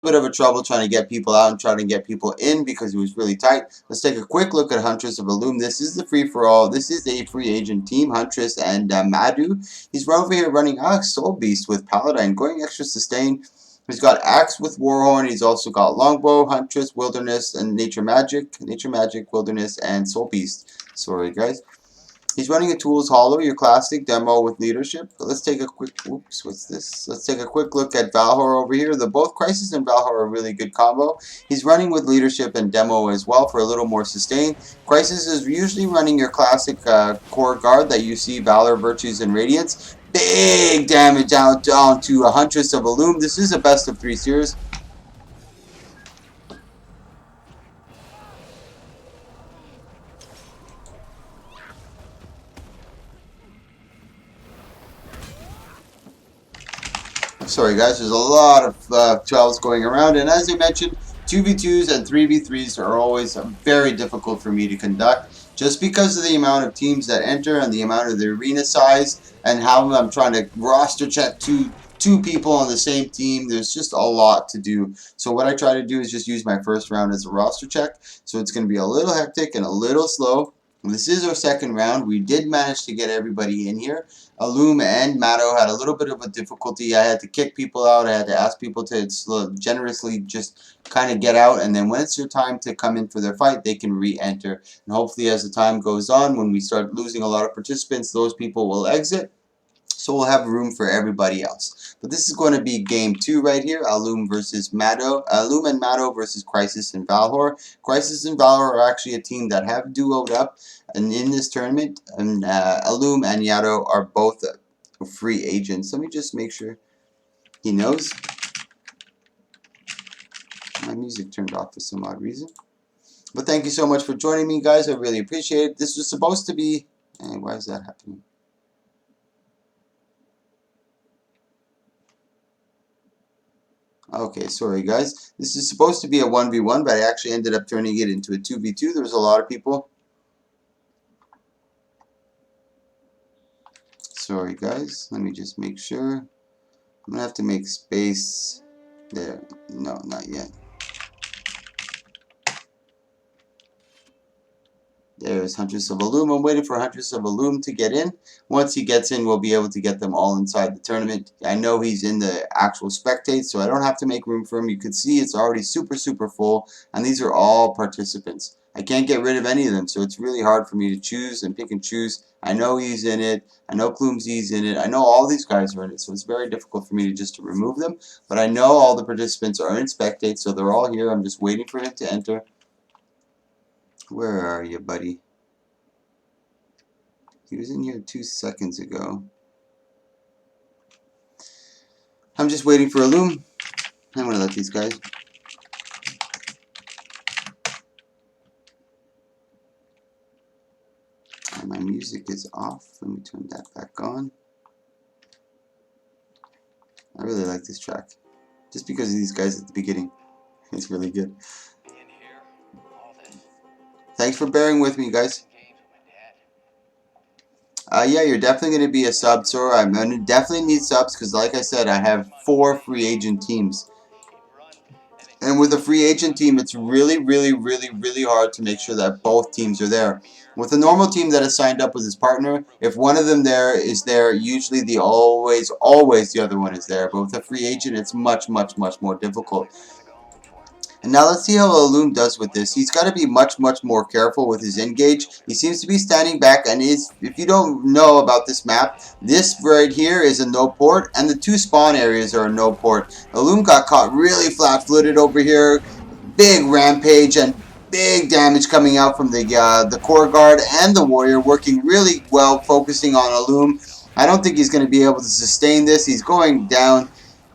bit of a trouble trying to get people out and trying to get people in because it was really tight. Let's take a quick look at Huntress of Illum. This is the free-for-all. This is a free agent team, Huntress and Madu. He's over here running Soul Beast with Paladin, going extra sustain. He's got Axe with Warhorn. He's also got Longbow, Huntress, Wilderness, and Nature Magic. Nature Magic, Wilderness, and Soul Beast. Sorry, guys. He's running a Tools Hollow, your classic demo with leadership. But let's take a quick, oops, what's this? Let's take a quick look at Valhor over here. Both Crisis and Valhor are a really good combo. He's running with leadership and demo as well for a little more sustain. Crisis is usually running your classic core guard that you see, Valor, Virtues, and Radiance. Big damage down to a Huntress of Illum. This is a best of 3 series. Sorry guys, there's a lot of 12s going around, and as I mentioned, 2v2s and 3v3s are always very difficult for me to conduct, just because of the amount of teams that enter and the amount of the arena size, and how I'm trying to roster check two people on the same team. There's just a lot to do. So what I try to do is just use my first round as a roster check, so it's going to be a little hectic and a little slow. This is our second round. We did manage to get everybody in here. Illum and Matto had a little bit of a difficulty. I had to kick people out. I had to ask people to generously just kind of get out. And then when it's your time to come in for their fight, they can re-enter. And hopefully as the time goes on, when we start losing a lot of participants, those people will exit. So we'll have room for everybody else. But this is going to be game 2 right here. Illum versus Matto. Illum and Matto versus Crisis and Valhor. Crisis and Valhor are actually a team that have duoed up and in this tournament. And Illum and Yato are both free agents. Let me just make sure he knows. My music turned off for some odd reason. But thank you so much for joining me, guys. I really appreciate it. This was supposed to be... why is that happening? Okay, sorry guys. This is supposed to be a 1v1, but I actually ended up turning it into a 2v2. There was a lot of people. Sorry guys. Let me just make sure. I'm going to have to make space. There. No, not yet. There's Huntress of Illum. I'm waiting for Huntress of Illum to get in. Once he gets in, we'll be able to get them all inside the tournament. I know he's in the actual spectate, so I don't have to make room for him. You can see it's already super, super full, and these are all participants. I can't get rid of any of them, so it's really hard for me to choose and pick and choose. I know he's in it. I know Kloomzy's in it. I know all these guys are in it, so it's very difficult for me to remove them. But I know all the participants are in spectate, so they're all here. I'm just waiting for him to enter. Where are you, buddy? He was in here 2 seconds ago. I'm just waiting for Illum. I'm going to let these guys. And my music is off. Let me turn that back on. I really like this track. Just because of these guys at the beginning. It's really good. Thanks for bearing with me, guys. Yeah, you're definitely going to be a sub, sir. I'm going to definitely need subs because, like I said, I have 4 free agent teams. And with a free agent team, it's really, really, really, really hard to make sure that both teams are there. With a normal team that is signed up with his partner, if one of them is there, usually always the other one is there. But with a free agent, it's much, much, much more difficult. And now let's see how Illum does with this. He's got to be much, much more careful with his engage. He seems to be standing back, and if you don't know about this map, this right here is a no port, and the 2 spawn areas are a no port. Illum got caught really flat-footed over here. Big rampage and big damage coming out from the core guard and the warrior, working really well, focusing on Illum. I don't think he's going to be able to sustain this. He's going down.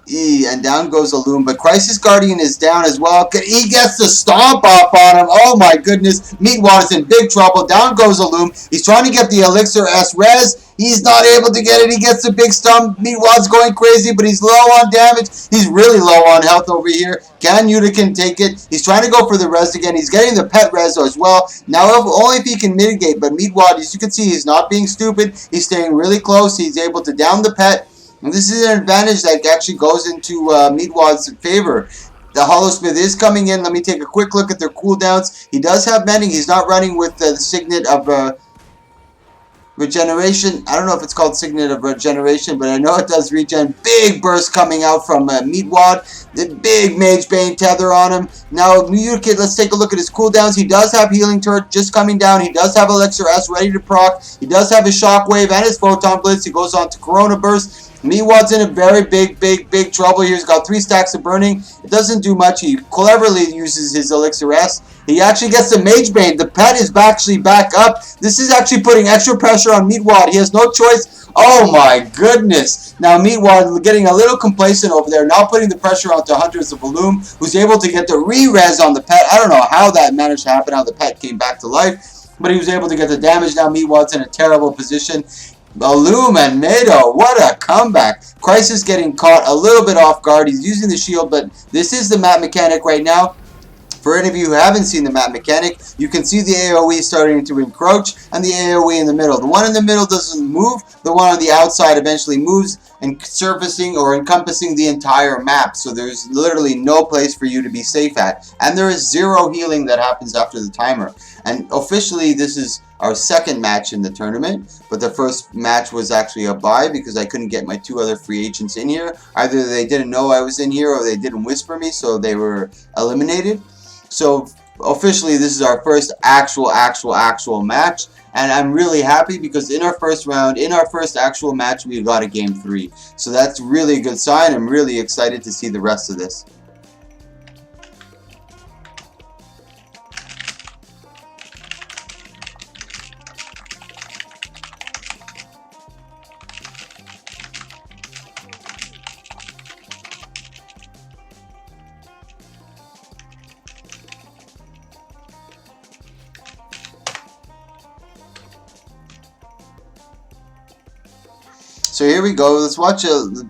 And down goes Illum, but Crisis Guardian is down as well. He gets the stomp off on him. Oh my goodness. Meatwad is in big trouble. Down goes Illum. He's trying to get the Elixir S res. He's not able to get it. He gets the big stomp. Meatwad's going crazy, but he's low on damage. He's really low on health over here. Can Yuta take it? He's trying to go for the res again. He's getting the pet res as well. Now, only if he can mitigate, but Meatwad, as you can see, he's not being stupid. He's staying really close. He's able to down the pet. And this is an advantage that actually goes into Meatwad's favor. The Holosmith is coming in. Let me take a quick look at their cooldowns. He does have mending. He's not running with the signet of regeneration. I don't know if it's called Signet of Regeneration, but I know it does regen. Big burst coming out from Meatwad. The big Mage Bane tether on him. Now, Mewtwo, let's take a look at his cooldowns. He does have Healing Turret just coming down. He does have Elixir S ready to proc. He does have his Shockwave and his Photon Blitz. He goes on to Corona Burst. Meatwad's in a very big trouble here. He's got 3 stacks of burning. It doesn't do much. He cleverly uses his Elixir S. He actually gets the Mage Bane. The pet is actually back up. This is actually putting extra pressure on Meatwad. He has no choice. Oh my goodness. Now Meatwad getting a little complacent over there. Now putting the pressure onto Hunters of Bloom, who's able to get the re-res on the pet. I don't know how that managed to happen, how the pet came back to life. But he was able to get the damage. Now Meatwad's in a terrible position. Bloom and Nado, what a comeback. Crisis getting caught a little bit off guard. He's using the shield, but this is the map mechanic right now. For any of you who haven't seen the map mechanic, you can see the AoE starting to encroach and the AoE in the middle. The one in the middle doesn't move. The one on the outside eventually moves and surfacing or encompassing the entire map. So there's literally no place for you to be safe at. And there is 0 healing that happens after the timer. And officially this is our second match in the tournament, but the first match was actually a bye because I couldn't get my 2 other free agents in here. Either they didn't know I was in here or they didn't whisper me, so they were eliminated. So officially this is our first actual match, and I'm really happy because in our first round, in our first actual match, we got a game 3. So that's really a good sign. I'm really excited to see the rest of this. So here we go. Let's watch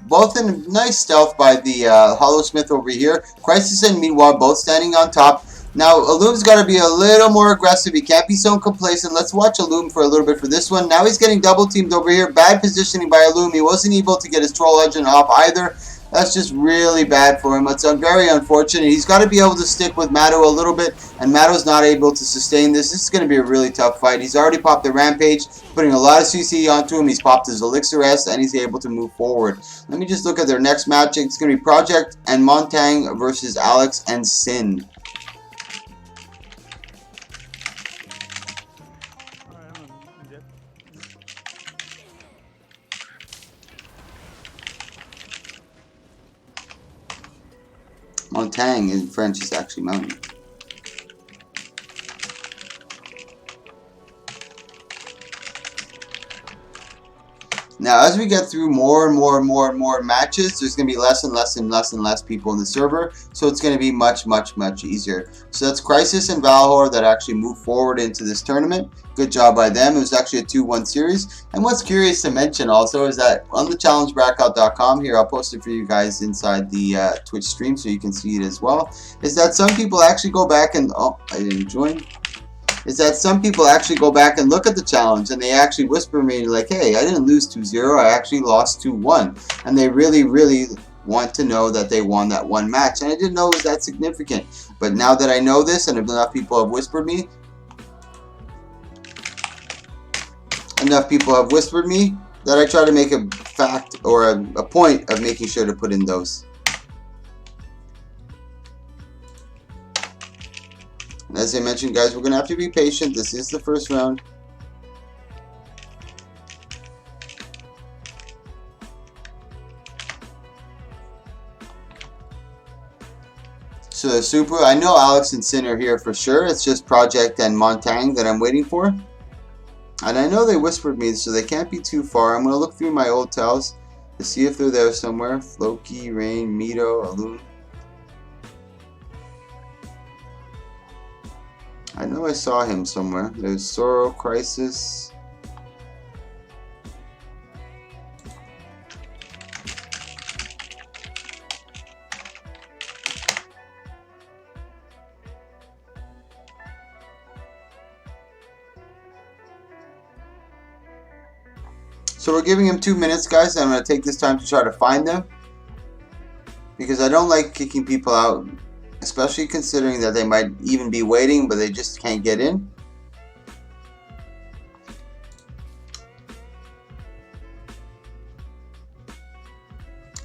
both in nice stealth by the Holosmith over here. Crisis and Meatwad both standing on top. Now, Illum's got to be a little more aggressive. He can't be so complacent. Let's watch Illum for a little bit for this one. Now he's getting double teamed over here. Bad positioning by Illum. He wasn't able to get his Troll Legend off either. That's just really bad for him. It's very unfortunate. He's got to be able to stick with Matto a little bit, and Matto's not able to sustain this. This is going to be a really tough fight. He's already popped the Rampage, putting a lot of CC onto him. He's popped his Elixir S, and he's able to move forward. Let me just look at their next match. It's going to be Project and Montang versus Alex and Sin. Montang in French is actually mountain. Now, as we get through more and more matches, there's going to be less and less people in the server, so it's going to be much easier. So that's Crisis and Valhor that actually move forward into this tournament. Good job by them. It was actually a 2-1 series. And what's curious to mention also is that on the challengebracket.com here, I'll post it for you guys inside the Twitch stream so you can see it as well, is that some people actually go back and, oh, I didn't join. Is that some people actually go back and look at the challenge and they actually whisper me like, hey, I didn't lose 2-0, I actually lost 2-1. And they really want to know that they won that one match. And I didn't know it was that significant. But now that I know this and enough people have whispered me, that I try to make a fact or a point of making sure to put in those. As I mentioned, guys, we're going to have to be patient. This is the first round. So the Super, I know Alex and Sin are here for sure. It's just Project and Montang that I'm waiting for. And I know they whispered me, so they can't be too far. I'm going to look through my old tells to see if they're there somewhere. Floki, Rain, Mito, Alun. I know I saw him somewhere. There's Sorrow, Crisis. So we're giving him 2 minutes, guys. I'm going to take this time to try to find them, because I don't like kicking people out Especially considering that they might even be waiting, but they just can't get in.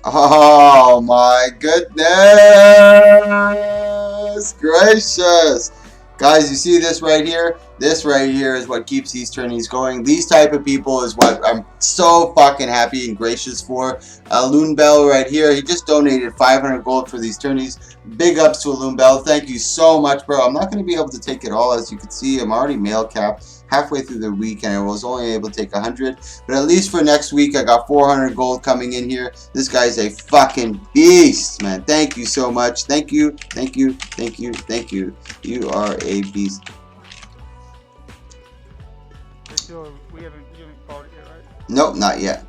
Oh my goodness gracious. Guys, you see this right here? This right here is what keeps these tourneys going. These type of people is what I'm so fucking happy and gracious for. Loon Bell right here, he just donated 500 gold for these tourneys. Big ups to Loon Bell. Thank you so much, bro. I'm not going to be able to take it all. As you can see, I'm already mail capped halfway through the week, and I was only able to take 100. But at least for next week, I got 400 gold coming in here. This guy's a fucking beast, man. Thank you so much. Thank you, thank you, thank you, thank you. You are a beast. We haven't called it yet, right? Nope, not yet.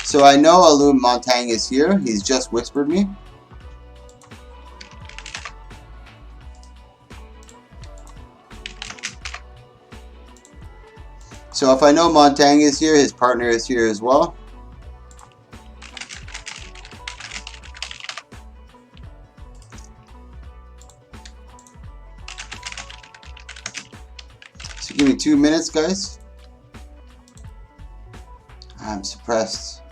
So I know Alun Montang is here. He's just whispered me. So if I know Montang is here, his partner is here as well. So give me 2 minutes, guys. I'm suppressed.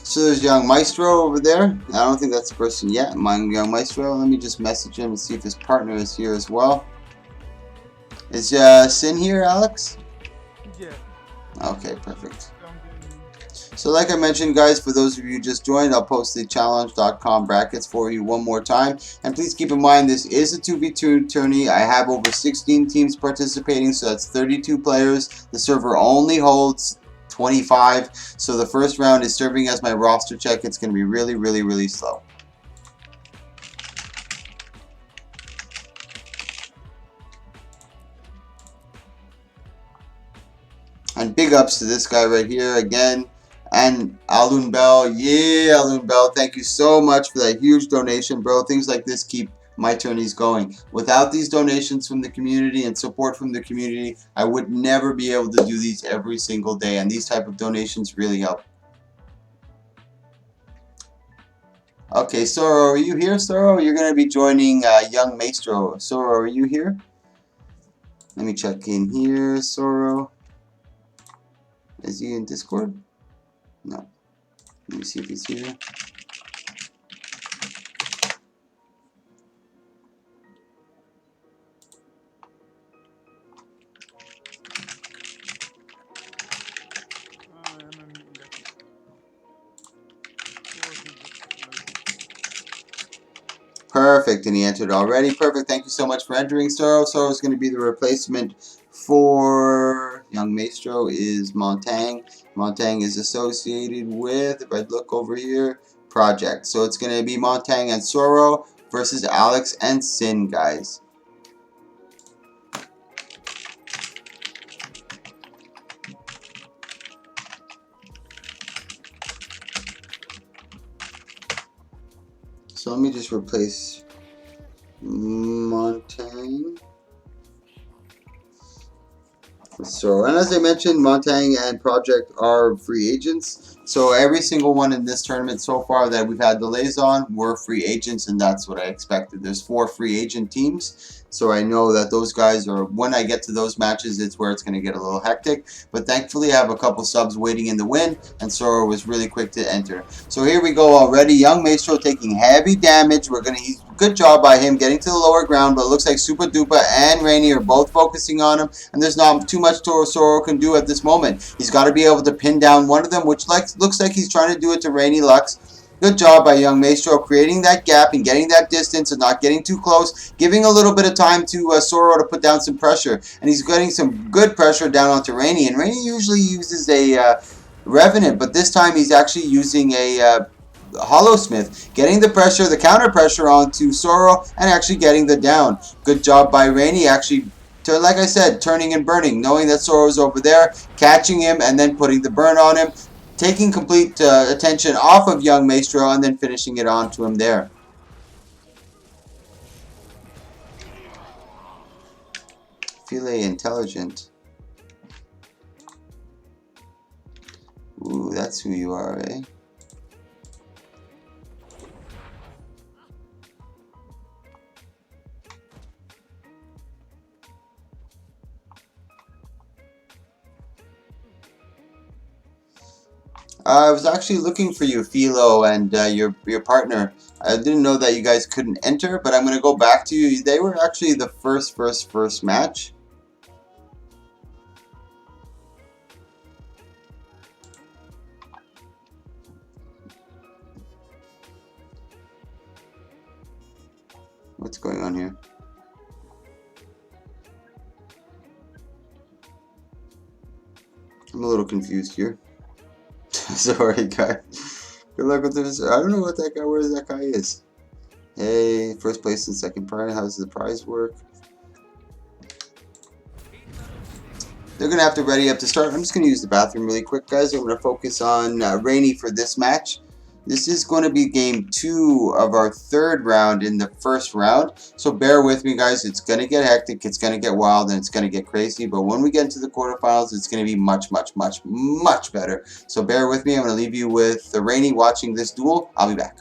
So there's Young Maestro over there. I don't think that's the person yet. Young Maestro. Let me just message him and see if his partner is here as well. Is Sin here, Alex? Yeah. Okay, perfect. So like I mentioned, guys, for those of you who just joined, I'll post the challenge.com brackets for you one more time. And please keep in mind, this is a 2v2 tourney. I have over 16 teams participating, so that's 32 players. The server only holds 25. So the first round is serving as my roster check. It's going to be really, really, really slow. And big ups to this guy right here again. And Alun Bell, yeah, Alun Bell, thank you so much for that huge donation, bro. Things like this keep my tourneys going. Without these donations from the community and support from the community, I would never be able to do these every single day. And these type of donations really help. Okay, Soro, are you here, Soro? You're going to be joining Young Maestro. Soro, are you here? Let me check in here, Soro. Is he in Discord? No. Let me see if he's here. Perfect, and he entered already. Perfect, thank you so much for entering, Soro. Soro is going to be the replacement for Young Maestro is Montang. Montang is associated with, if I look over here, Project. So it's going to be Montang and Soro versus Alex and Sin, guys. So let me just replace Montang. So, and as I mentioned, Montang and Project are free agents. So every single one in this tournament so far that we've had delays on were free agents, and that's what I expected. There's 4 free agent teams, so I know that those guys are, when I get to those matches, it's where it's going to get a little hectic. But thankfully, I have a couple subs waiting in the win, and Sora was really quick to enter. So here we go already. Young Maestro taking heavy damage. Good job by him getting to the lower ground, but it looks like Super Duper and Rainy are both focusing on him, and there's not too much Soro can do at this moment. He's got to be able to pin down one of them, which looks like he's trying to do it to Rainy Lux. Good job by Young Maestro creating that gap and getting that distance and not getting too close, giving a little bit of time to Soro to put down some pressure, and he's getting some good pressure down onto Rainy, and Rainy usually uses a Revenant, but this time he's actually using a Hollowsmith, getting the pressure, the counter pressure onto Soro, and actually getting the down. Good job by Rainy, actually, like I said, turning and burning, knowing that Soro's over there, catching him, and then putting the burn on him, taking complete attention off of young Maestro and then finishing it on to him there. Filet intelligent. Ooh, that's who you are, eh? I was actually looking for you, Philo, and your partner. I didn't know that you guys couldn't enter, but I'm gonna go back to you. They were actually the first match. What's going on here? I'm a little confused here. Sorry, guys. Good luck with this. I don't know what that guy, where that guy is. Hey, first place and second prize. How does the prize work? They're going to have to ready up to start. I'm just going to use the bathroom really quick, guys. I'm going to focus on Rainey for this match. This is going to be game 2 of our 3rd round in the first round. So bear with me, guys. It's going to get hectic. It's going to get wild, and it's going to get crazy. But when we get into the quarterfinals, it's going to be much, much, much, much better. So bear with me. I'm going to leave you with Rainey watching this duel. I'll be back.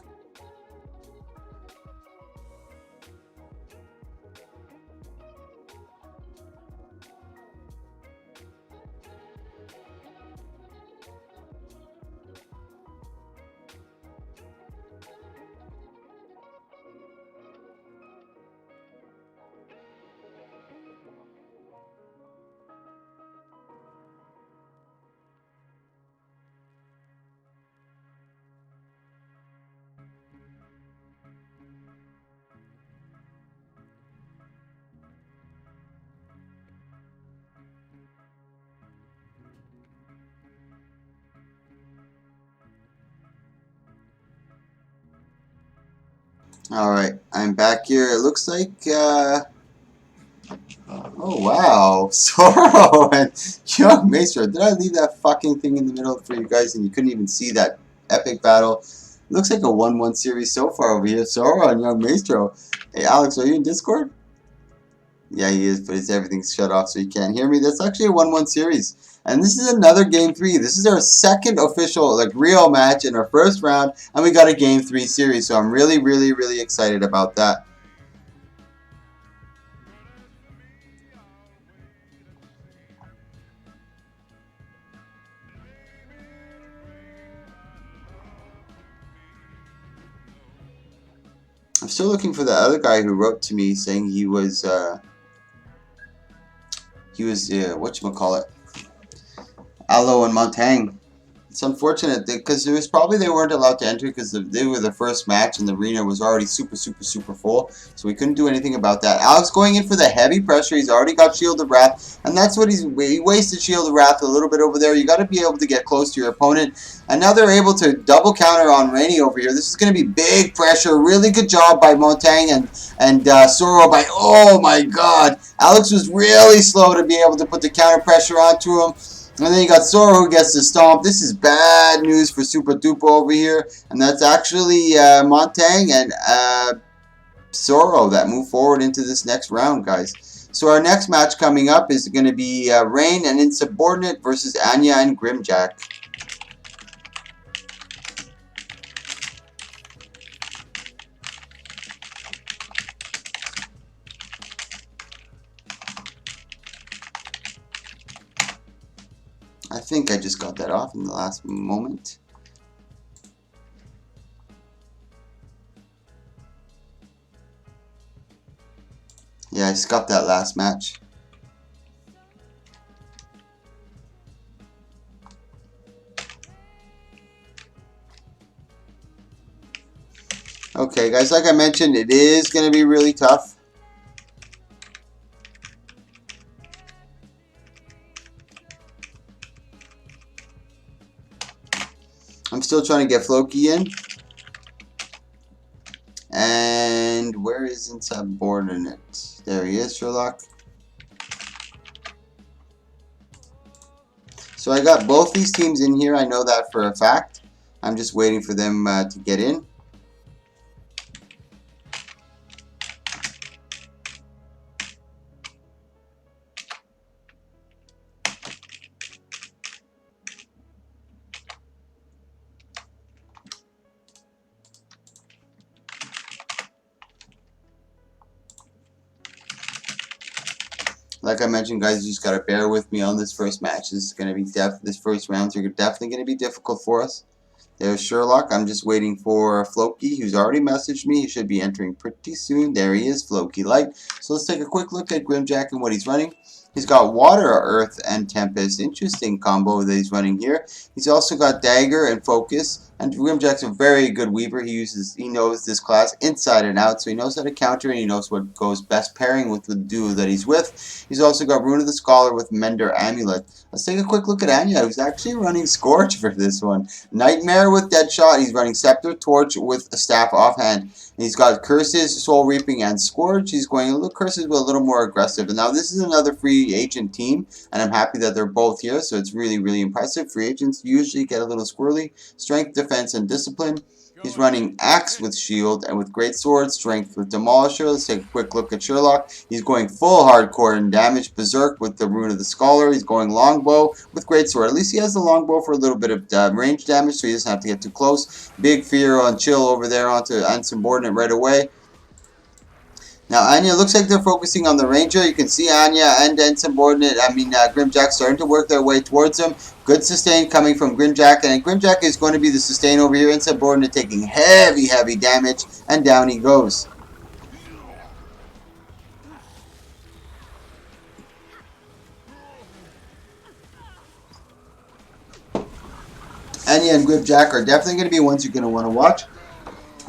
Alright, I'm back here. It looks like, oh wow, Zoro and Young Maestro. Did I leave that fucking thing in the middle for you guys and you couldn't even see that epic battle? It looks like a 1-1 series so far over here. Zoro and Young Maestro. Hey Alex, are you in Discord? Yeah, he is, but everything's shut off so you can't hear me. That's actually a 1-1 series. And this is another game 3. This is our second official, like, real match in our first round. And we got a game 3 series. So I'm really, really, really excited about that. I'm still looking for the other guy who wrote to me saying he was whatchamacallit, Aloe and Montang. It's unfortunate because it was probably they weren't allowed to enter because they were the first match and the arena was already super, super, super full. So we couldn't do anything about that. Alex going in for the heavy pressure. He's already got Shield of Wrath. And that's what he wasted Shield of Wrath a little bit over there. You got to be able to get close to your opponent. And now they're able to double counter on Rainey over here. This is going to be big pressure. Really good job by Montang and Zoro by, oh my god. Alex was really slow to be able to put the counter pressure onto him. And then you got Zoro who gets the stomp. This is bad news for Super Duper over here. And that's actually Montang and Zoro that move forward into this next round, guys. So our next match coming up is going to be Rain and Insubordinate versus Anya and Grimjack. I think I just got that off in the last moment. Yeah, I just got that last match. Okay, guys, like I mentioned, it is going to be really tough. I'm still trying to get Floki in. And where is Insubordinate? There he is, Sherlock. So I got both these teams in here. I know that for a fact. I'm just waiting for them to get in. Like I mentioned, guys, you just gotta bear with me on this first match. This is gonna be this first rounds are definitely gonna be difficult for us. There's Sherlock. I'm just waiting for Floki, who's already messaged me. He should be entering pretty soon. There he is, Floki Light. So let's take a quick look at Grimjack and what he's running. He's got Water, Earth, and Tempest. Interesting combo that he's running here. He's also got Dagger and Focus. And Grimjack's a very good weaver. He knows this class inside and out, so he knows how to counter and he knows what goes best pairing with the duo that he's with. He's also got Rune of the Scholar with Mender Amulet. Let's take a quick look at Anya, who's actually running Scorch for this one. Nightmare with Deadshot. He's running Scepter, Torch with a Staff offhand. And he's got Curses, Soul Reaping, and Scourge. He's going a little Curses with a little more aggressive. And now this is another free agent team, and I'm happy that they're both here, so it's really, really impressive. Free agents usually get a little squirrely. Strength, Defense, and Discipline. He's running Axe with Shield and with Great Sword, Strength with Demolisher. Let's take a quick look at Sherlock. He's going full hardcore in damage. Berserk with the Rune of the Scholar. He's going Longbow with Great Sword. At least he has the Longbow for a little bit of range damage, so he doesn't have to get too close. Big Fear on Chill over there onto Unsubordinate right away. Now, Anya, looks like they're focusing on the Ranger. You can see Anya and Insubordinate, Grimjack starting to work their way towards him. Good sustain coming from Grimjack, and Grimjack is going to be the sustain over here. Insubordinate taking heavy, heavy damage, and down he goes. Anya and Grimjack are definitely going to be ones you're going to want to watch.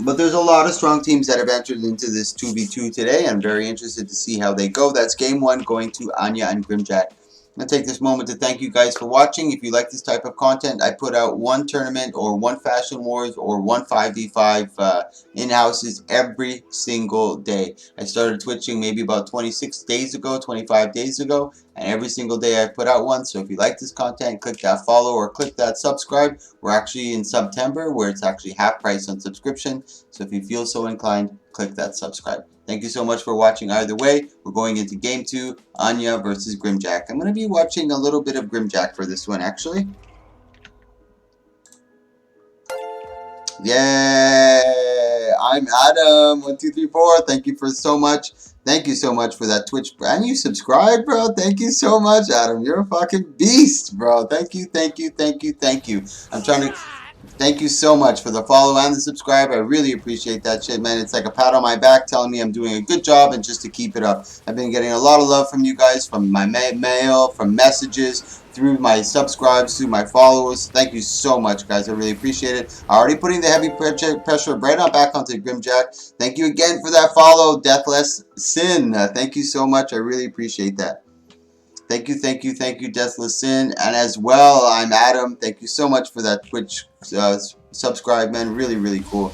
But there's a lot of strong teams that have entered into this 2v2 today. I'm very interested to see how they go. That's game one going to Anya and Grimjack. I'm going to take this moment to thank you guys for watching. If you like this type of content, I put out one tournament or one Fashion Wars or one 5v5 in-houses every single day. I started Twitching maybe about 26 days ago, 25 days ago, and every single day I put out one. So if you like this content, click that follow or click that subscribe. We're actually in September where it's actually half price on subscription. So if you feel so inclined, click that subscribe. Thank you so much for watching either way. We're going into game 2, Anya versus Grimjack. I'm going to be watching a little bit of Grimjack for this one, actually. Yay! I'm Adam1234. Thank you so much. Thank you so much for that Twitch. And you subscribe, bro. Thank you so much, Adam. You're a fucking beast, bro. Thank you, thank you, thank you, thank you. I'm trying to... Thank you so much for the follow and the subscribe. I really appreciate that shit, man. It's like a pat on my back telling me I'm doing a good job and just to keep it up. I've been getting a lot of love from you guys, from my mail, from messages, through my subscribes, through my followers. Thank you so much, guys. I really appreciate it. Already putting the heavy pressure right on back onto Grimjack. Thank you again for that follow, Deathless Sin. Thank you so much. I really appreciate that. Thank you, thank you, thank you, Deathless Sin. And as well, I'm Adam. Thank you so much for that Twitch subscribe, man. Really, really cool.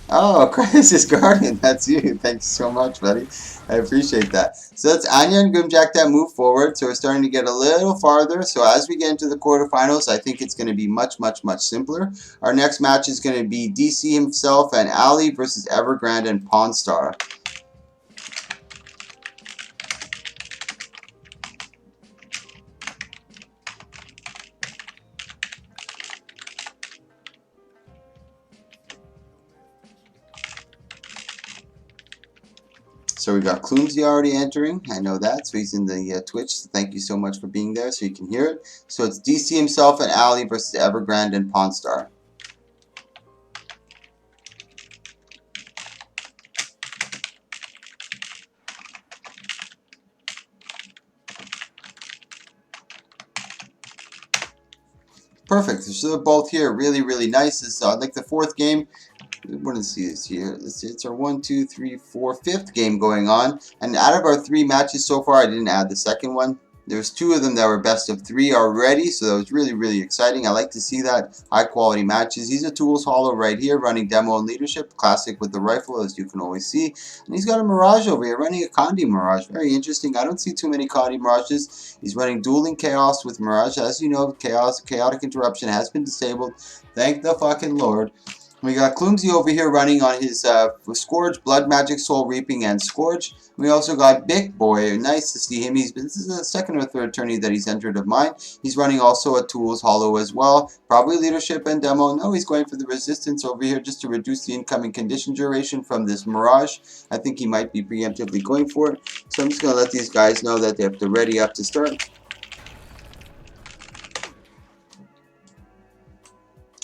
Oh, Crisis Guardian, that's you. Thanks so much, buddy. I appreciate that. So that's Anya and Grimjack that move forward. So we're starting to get a little farther. So as we get into the quarterfinals, I think it's going to be much, much, much simpler. Our next match is going to be DC himself and Ali versus Evergrande and Pawn Star. So we got Clumsy already entering. I know that. So he's in the Twitch. So thank you so much for being there so you can hear it. So it's DC himself and Ali versus Evergrande and Pawn Star. Perfect. So they're both here. Really, really nice. It's like the fourth game. We're going to see this here. It's our 1, 2, 3, 4, 5th game going on. And out of our 3 matches so far, I didn't add the second one. There's 2 of them that were best of 3 already, so that was really, really exciting. I like to see that high quality matches. He's a Tools Hollow right here, running Demo and Leadership, classic with the rifle, as you can always see. And he's got a Mirage over here, running a Condi Mirage. Very interesting. I don't see too many Condi Mirages. He's running Dueling Chaos with Mirage. As you know, Chaotic Interruption has been disabled. Thank the fucking Lord. We got Clumsy over here running on his Scourge, Blood Magic, Soul Reaping, and Scourge. We also got Big Boy. Nice to see him. This is the second or third tourney that he's entered of mine. He's running also a Tools Hollow as well. Probably Leadership and Demo. No, he's going for the Resistance over here just to reduce the incoming condition duration from this Mirage. I think he might be preemptively going for it. So I'm just going to let these guys know that they have to ready up to start.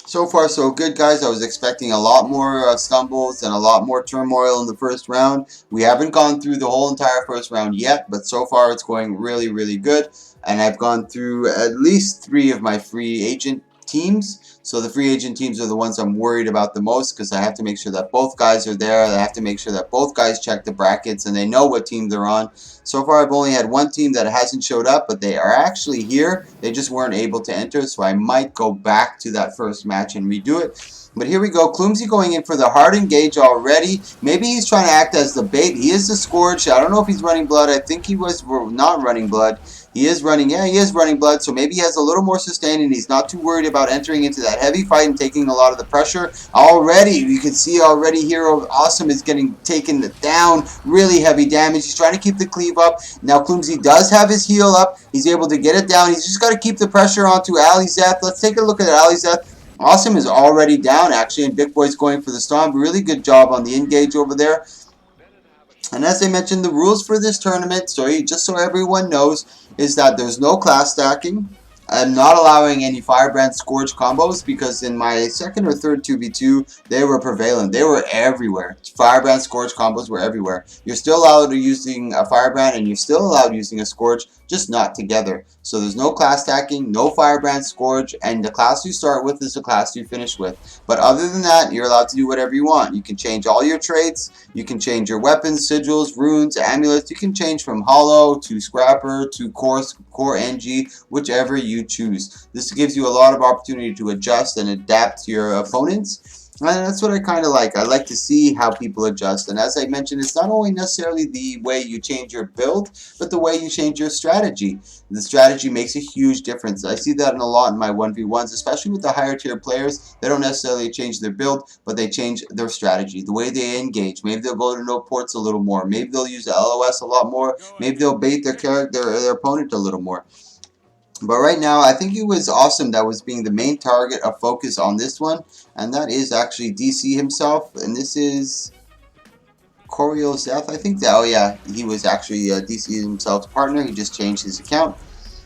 So far, so good, guys. I was expecting a lot more stumbles and a lot more turmoil in the first round. We haven't gone through the whole entire first round yet, but so far it's going really, really good. And I've gone through at least 3 of my free agent teams. So the free agent teams are the ones I'm worried about the most because I have to make sure that both guys are there. I have to make sure that both guys check the brackets and they know what team they're on. So far, I've only had 1 team that hasn't showed up, but they are actually here. They just weren't able to enter, so I might go back to that first match and redo it. But here we go. Clumsy going in for the hard engage already. Maybe he's trying to act as the bait. He is the Scourge. I don't know if he's running blood. I think he was not running blood. He is running, yeah, he is running blood, so maybe he has a little more sustain and he's not too worried about entering into that heavy fight and taking a lot of the pressure. Already, you can see already Hero Awesome is getting taken down, really heavy damage. He's trying to keep the cleave up. Now Clumsy does have his heal up. He's able to get it down. He's just got to keep the pressure onto Alizeth. Let's take a look at Alizeth. Awesome is already down, actually, and Big Boy's going for the Stomp. Really good job on the engage over there. And as I mentioned, the rules for this tournament, so just so everyone knows, is that there's no class stacking. I'm not allowing any Firebrand Scourge combos because in my second or third 2v2, they were prevalent. They were everywhere. Firebrand Scourge combos were everywhere. You're still allowed using a Firebrand and you're still allowed using a Scourge, just not together. So there's no class stacking, no Firebrand Scourge, and the class you start with is the class you finish with. But other than that, you're allowed to do whatever you want. You can change all your traits. You can change your weapons, sigils, runes, amulets. You can change from Hollow to Scrapper to Core NG, whichever you choose. This gives you a lot of opportunity to adjust and adapt to your opponents. And that's what I kind of like. I like to see how people adjust. And as I mentioned, it's not only necessarily the way you change your build, but the way you change your strategy. The strategy makes a huge difference. I see that in a lot in my 1v1s, especially with the higher tier players. They don't necessarily change their build, but they change their strategy, the way they engage. Maybe they'll go to no ports a little more. Maybe they'll use the LOS a lot more. Maybe they'll bait their opponent a little more. But right now, I think it was Awesome that was being the main target of focus on this one. And that is actually DC himself. And this is Corio Seth. I think that, oh yeah, he was actually DC himself's partner. He just changed his account.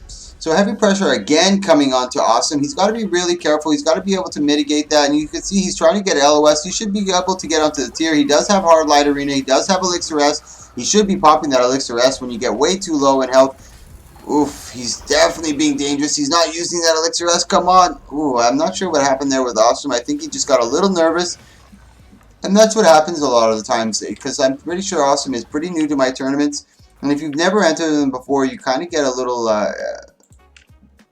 So heavy pressure again coming on to Awesome. He's got to be really careful. He's got to be able to mitigate that. And you can see he's trying to get LOS. He should be able to get onto the tier. He does have Hard Light Arena. He does have Elixir S. He should be popping that Elixir S when you get way too low in health. Oof, he's definitely being dangerous. He's not using that Elixir S. Come on. Ooh, I'm not sure what happened there with Awesome. I think he just got a little nervous. And that's what happens a lot of the times, because I'm pretty sure Awesome is pretty new to my tournaments. And if you've never entered them before, you kind of get a little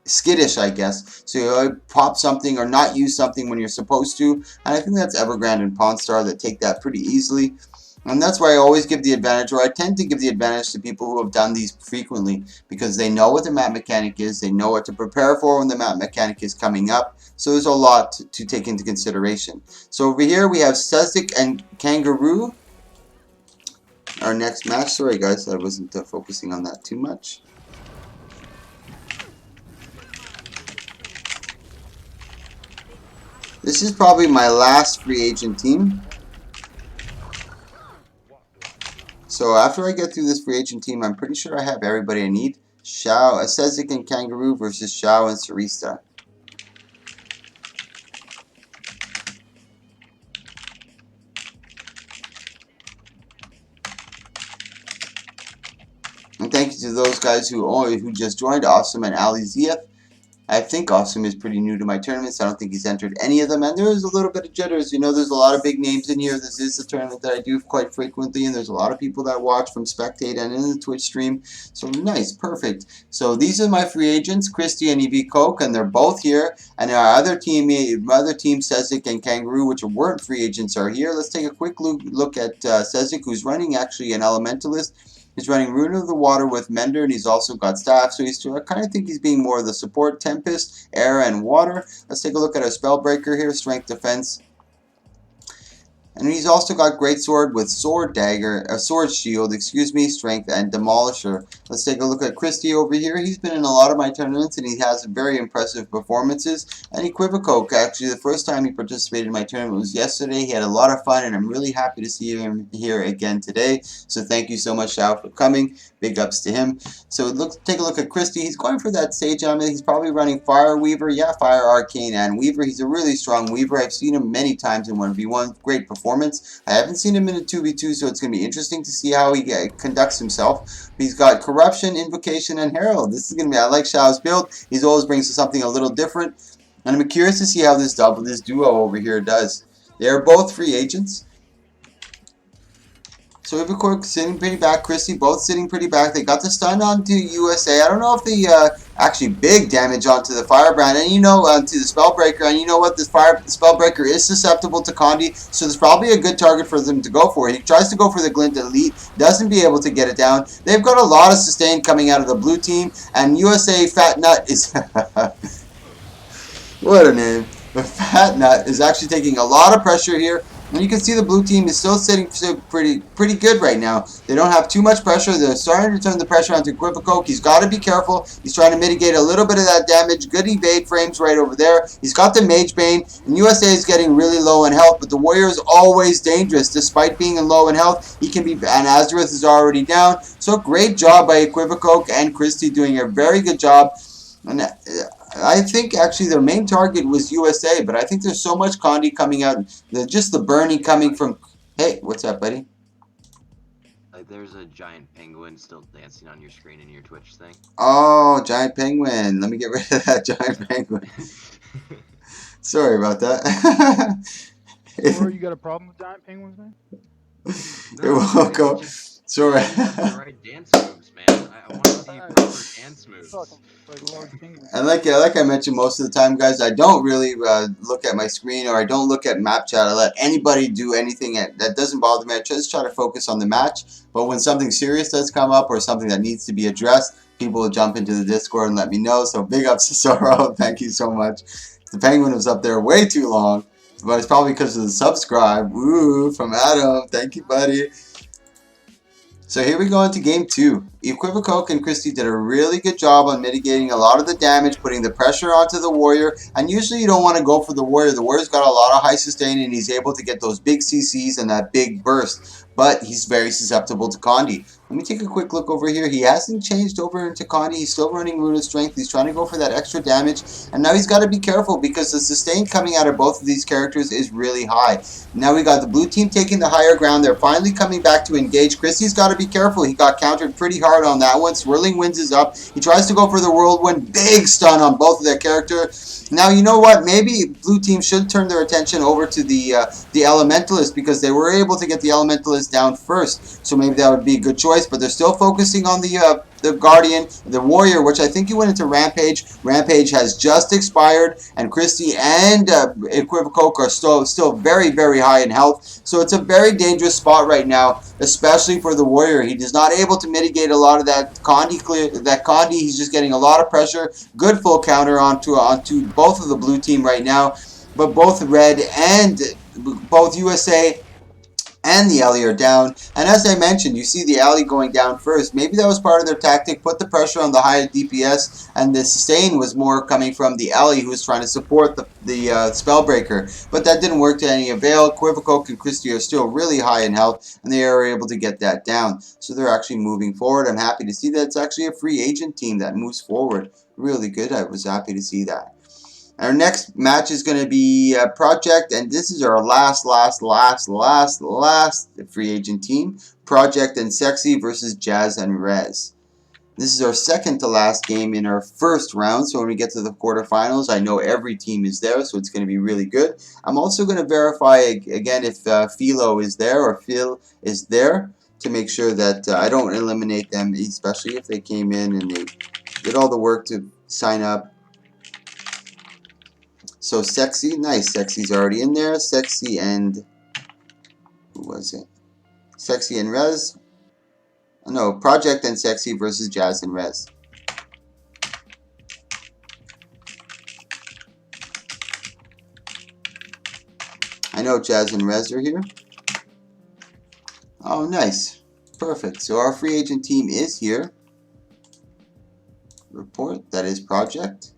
skittish, I guess. So you pop something or not use something when you're supposed to. And I think that's Evergrande and Pawn Star that take that pretty easily. And that's why I always give the advantage, or I tend to give the advantage to people who have done these frequently, because they know what the map mechanic is, they know what to prepare for when the map mechanic is coming up, so there's a lot to take into consideration. So over here we have Sezik and Kangaroo, our next match. Sorry guys, I wasn't focusing on that too much. This is probably my last free agent team. So after I get through this free agent team, I'm pretty sure I have everybody I need. Sezik and Kangaroo versus Xiao and Sarista. And thank you to those guys who just joined, Awesome and Ali Zieth. I think Awesome is pretty new to my tournaments. I don't think he's entered any of them, and there is a little bit of jitters. You know, there's a lot of big names in here. This is a tournament that I do quite frequently, and there's a lot of people that watch from Spectate and in the Twitch stream. So nice, perfect. So these are my free agents, Christie and Evie Koch, and they're both here. And our other team, Sezik and Kangaroo, which weren't free agents, are here. Let's take a quick look at Sezik, who's running actually an Elementalist. He's running Rune of the Water with Mender, and he's also got Staff, so I kind of think he's being more of the support. Tempest, Air, and Water. Let's take a look at our Spellbreaker here, Strength, Defense. And he's also got Greatsword with Sword Shield, Strength, and Demolisher. Let's take a look at Christie over here. He's been in a lot of my tournaments, and he has very impressive performances. And Equivocoke, actually, the first time he participated in my tournament was yesterday. He had a lot of fun, and I'm really happy to see him here again today. So thank you so much, Shao, for coming. Big ups to him. So take a look at Christie. He's going for that Sage Element. He's probably running Fire Weaver. Yeah, Fire, Arcane, and Weaver. He's a really strong Weaver. I've seen him many times in 1v1. Great performance. I haven't seen him in a 2v2, so it's going to be interesting to see how he conducts himself. He's got Corruption, Invocation, and Herald. This is going to be, I like Shao's build. He always brings us something a little different. And I'm curious to see how this duo over here does. They are both free agents. So Evicork sitting pretty back, Christie both sitting pretty back. They got the stun onto USA. I don't know if they actually big damage onto the Firebrand, and onto the Spellbreaker. And you know what? This Spellbreaker is susceptible to Condi, so there's probably a good target for them to go for. He tries to go for the Glint Elite, doesn't be able to get it down. They've got a lot of sustain coming out of the blue team, and USA Fat Nut is what a name. The Fat Nut is actually taking a lot of pressure here. And you can see the blue team is still sitting pretty good right now. They don't have too much pressure. They're starting to turn the pressure onto Equivocoke. He's got to be careful. He's trying to mitigate a little bit of that damage. Good evade frames right over there. He's got the Mage Bane. And USA is getting really low in health, but the Warrior is always dangerous. Despite being in low in health, he can be, and Azareth is already down. So great job by Equivocoke and Christie doing a very good job. And I think actually their main target was USA, but I think there's so much Condi coming out. Just the burning coming from... Hey, what's up, buddy? There's a giant penguin still dancing on your screen in your Twitch thing. Oh, giant penguin. Let me get rid of that giant penguin. Sorry about that. Or you got a problem with giant penguins, man? You're welcome. Sorry. The right dance moves, man. I want to see proper dance moves. And like I mentioned most of the time, guys, I don't really look at my screen, or I don't look at map chat. I let anybody do anything that doesn't bother me. I just try to focus on the match. But when something serious does come up or something that needs to be addressed, people will jump into the Discord and let me know. So big ups to Sorrow. Thank you so much. The penguin was up there way too long, but it's probably because of the subscribe. Woo, from Adam. Thank you, buddy. So here we go into game 2. Equivocoke and Christie did a really good job on mitigating a lot of the damage, putting the pressure onto the Warrior. And usually you don't want to go for the Warrior. The Warrior's got a lot of high sustain, and he's able to get those big CCs and that big burst. But he's very susceptible to Condi. Let me take a quick look over here. He hasn't changed over into Condi. He's still running Rune of Strength. He's trying to go for that extra damage. And now he's got to be careful because the sustain coming out of both of these characters is really high. Now we got the blue team taking the higher ground. They're finally coming back to engage. Christie's got to be careful. He got countered pretty hard on that one. Swirling Winds is up. He tries to go for the Whirlwind. Big stun on both of their characters. Now, you know what? Maybe blue team should turn their attention over to the Elementalist, because they were able to get the Elementalist down first. So maybe that would be a good choice. But they're still focusing on the Guardian, the Warrior, which I think he went into Rampage. Rampage has just expired, and Christie and Equivocoke are still very, very high in health. So it's a very dangerous spot right now, especially for the Warrior. He is not able to mitigate a lot of that Condi. He's just getting a lot of pressure. Good full counter onto both of the blue team right now, but both Red and both USA and the Alley are down. And as I mentioned, you see the Alley going down first. Maybe that was part of their tactic. Put the pressure on the high DPS, and the sustain was more coming from the Alley, who was trying to support the Spellbreaker. But that didn't work to any avail. Equivocoke and Christie are still really high in health, and they are able to get that down. So they're actually moving forward. I'm happy to see that it's actually a free agent team that moves forward. Really good. I was happy to see that. Our next match is going to be Project, and this is our last free agent team. Project and Sexy versus Jazz and Rez. This is our second to last game in our first round, so when we get to the quarterfinals, I know every team is there, so it's going to be really good. I'm also going to verify again if Philo is there or Phil is there to make sure that I don't eliminate them, especially if they came in and they did all the work to sign up. So Sexy, nice, Sexy's already in there. Sexy and, who was it? Sexy and Rez. No, Project and Sexy versus Jazz and Rez. I know Jazz and Rez are here. Oh, nice. Perfect. So our free agent team is here. Report. That is Project.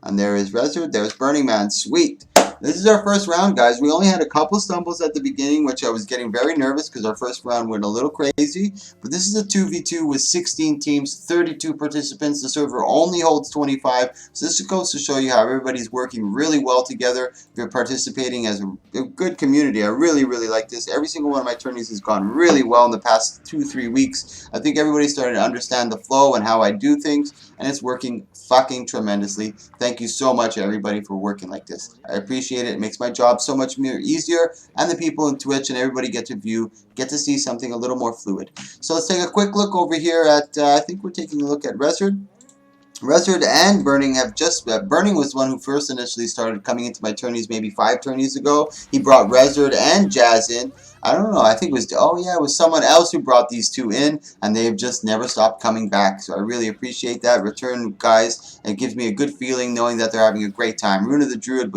And there is Rezard. There's Burning Man. Sweet. This is our first round, guys. We only had a couple stumbles at the beginning, which I was getting very nervous because our first round went a little crazy. But this is a 2v2 with 16 teams, 32 participants. The server only holds 25. So this goes to show you how everybody's working really well together. They're participating as a good community. I really, really like this. Every single one of my tourneys has gone really well in the past 2-3 weeks. I think everybody's starting to understand the flow and how I do things. And it's working fucking tremendously. Thank you so much, everybody, for working like this. I appreciate it. It makes my job so much more easier, and the people in Twitch and everybody get to see something a little more fluid. So let's take a quick look over here at, I think we're taking a look at Rezard. Rezard and Burning have just, Burning was the one who first initially started coming into my tourneys maybe 5 tourneys ago. He brought Rezard and Jazz in. I don't know, I think it was, oh yeah, it was someone else who brought these two in, and they've just never stopped coming back. So I really appreciate that return, guys. It gives me a good feeling knowing that they're having a great time. Rune of the Druid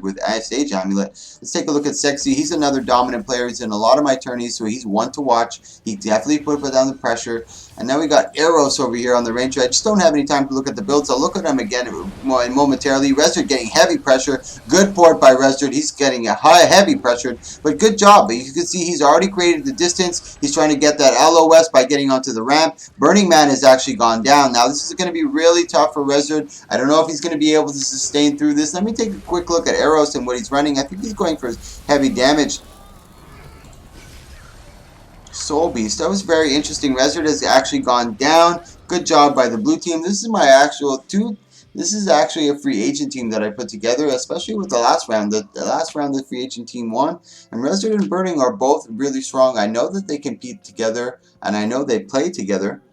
with Sage Amulet. Let's take a look at Sexy. He's another dominant player. He's in a lot of my tourneys, so he's one to watch. He definitely put down the pressure. And now we got Eros over here on the Ranger. I just don't have any time to look at the builds. I'll look at him again momentarily. Rezard getting heavy pressure. Good port by Rezard. He's getting a heavy pressured, but good job. But you can see he's already created the distance. He's trying to get that LOS by getting onto the ramp. Burning Man has actually gone down. Now this is going to be really tough for Rezard. I don't know if he's going to be able to sustain through this. Let me take a quick look at Eros and what he's running. I think he's going for heavy damage. Soul Beast. That was very interesting. Rezard has actually gone down. Good job by the blue team. This is my actual This is actually a free agent team that I put together, especially with the last round. The last round, the free agent team won. And Rezard and Burning are both really strong. I know that they compete together, and I know they play together.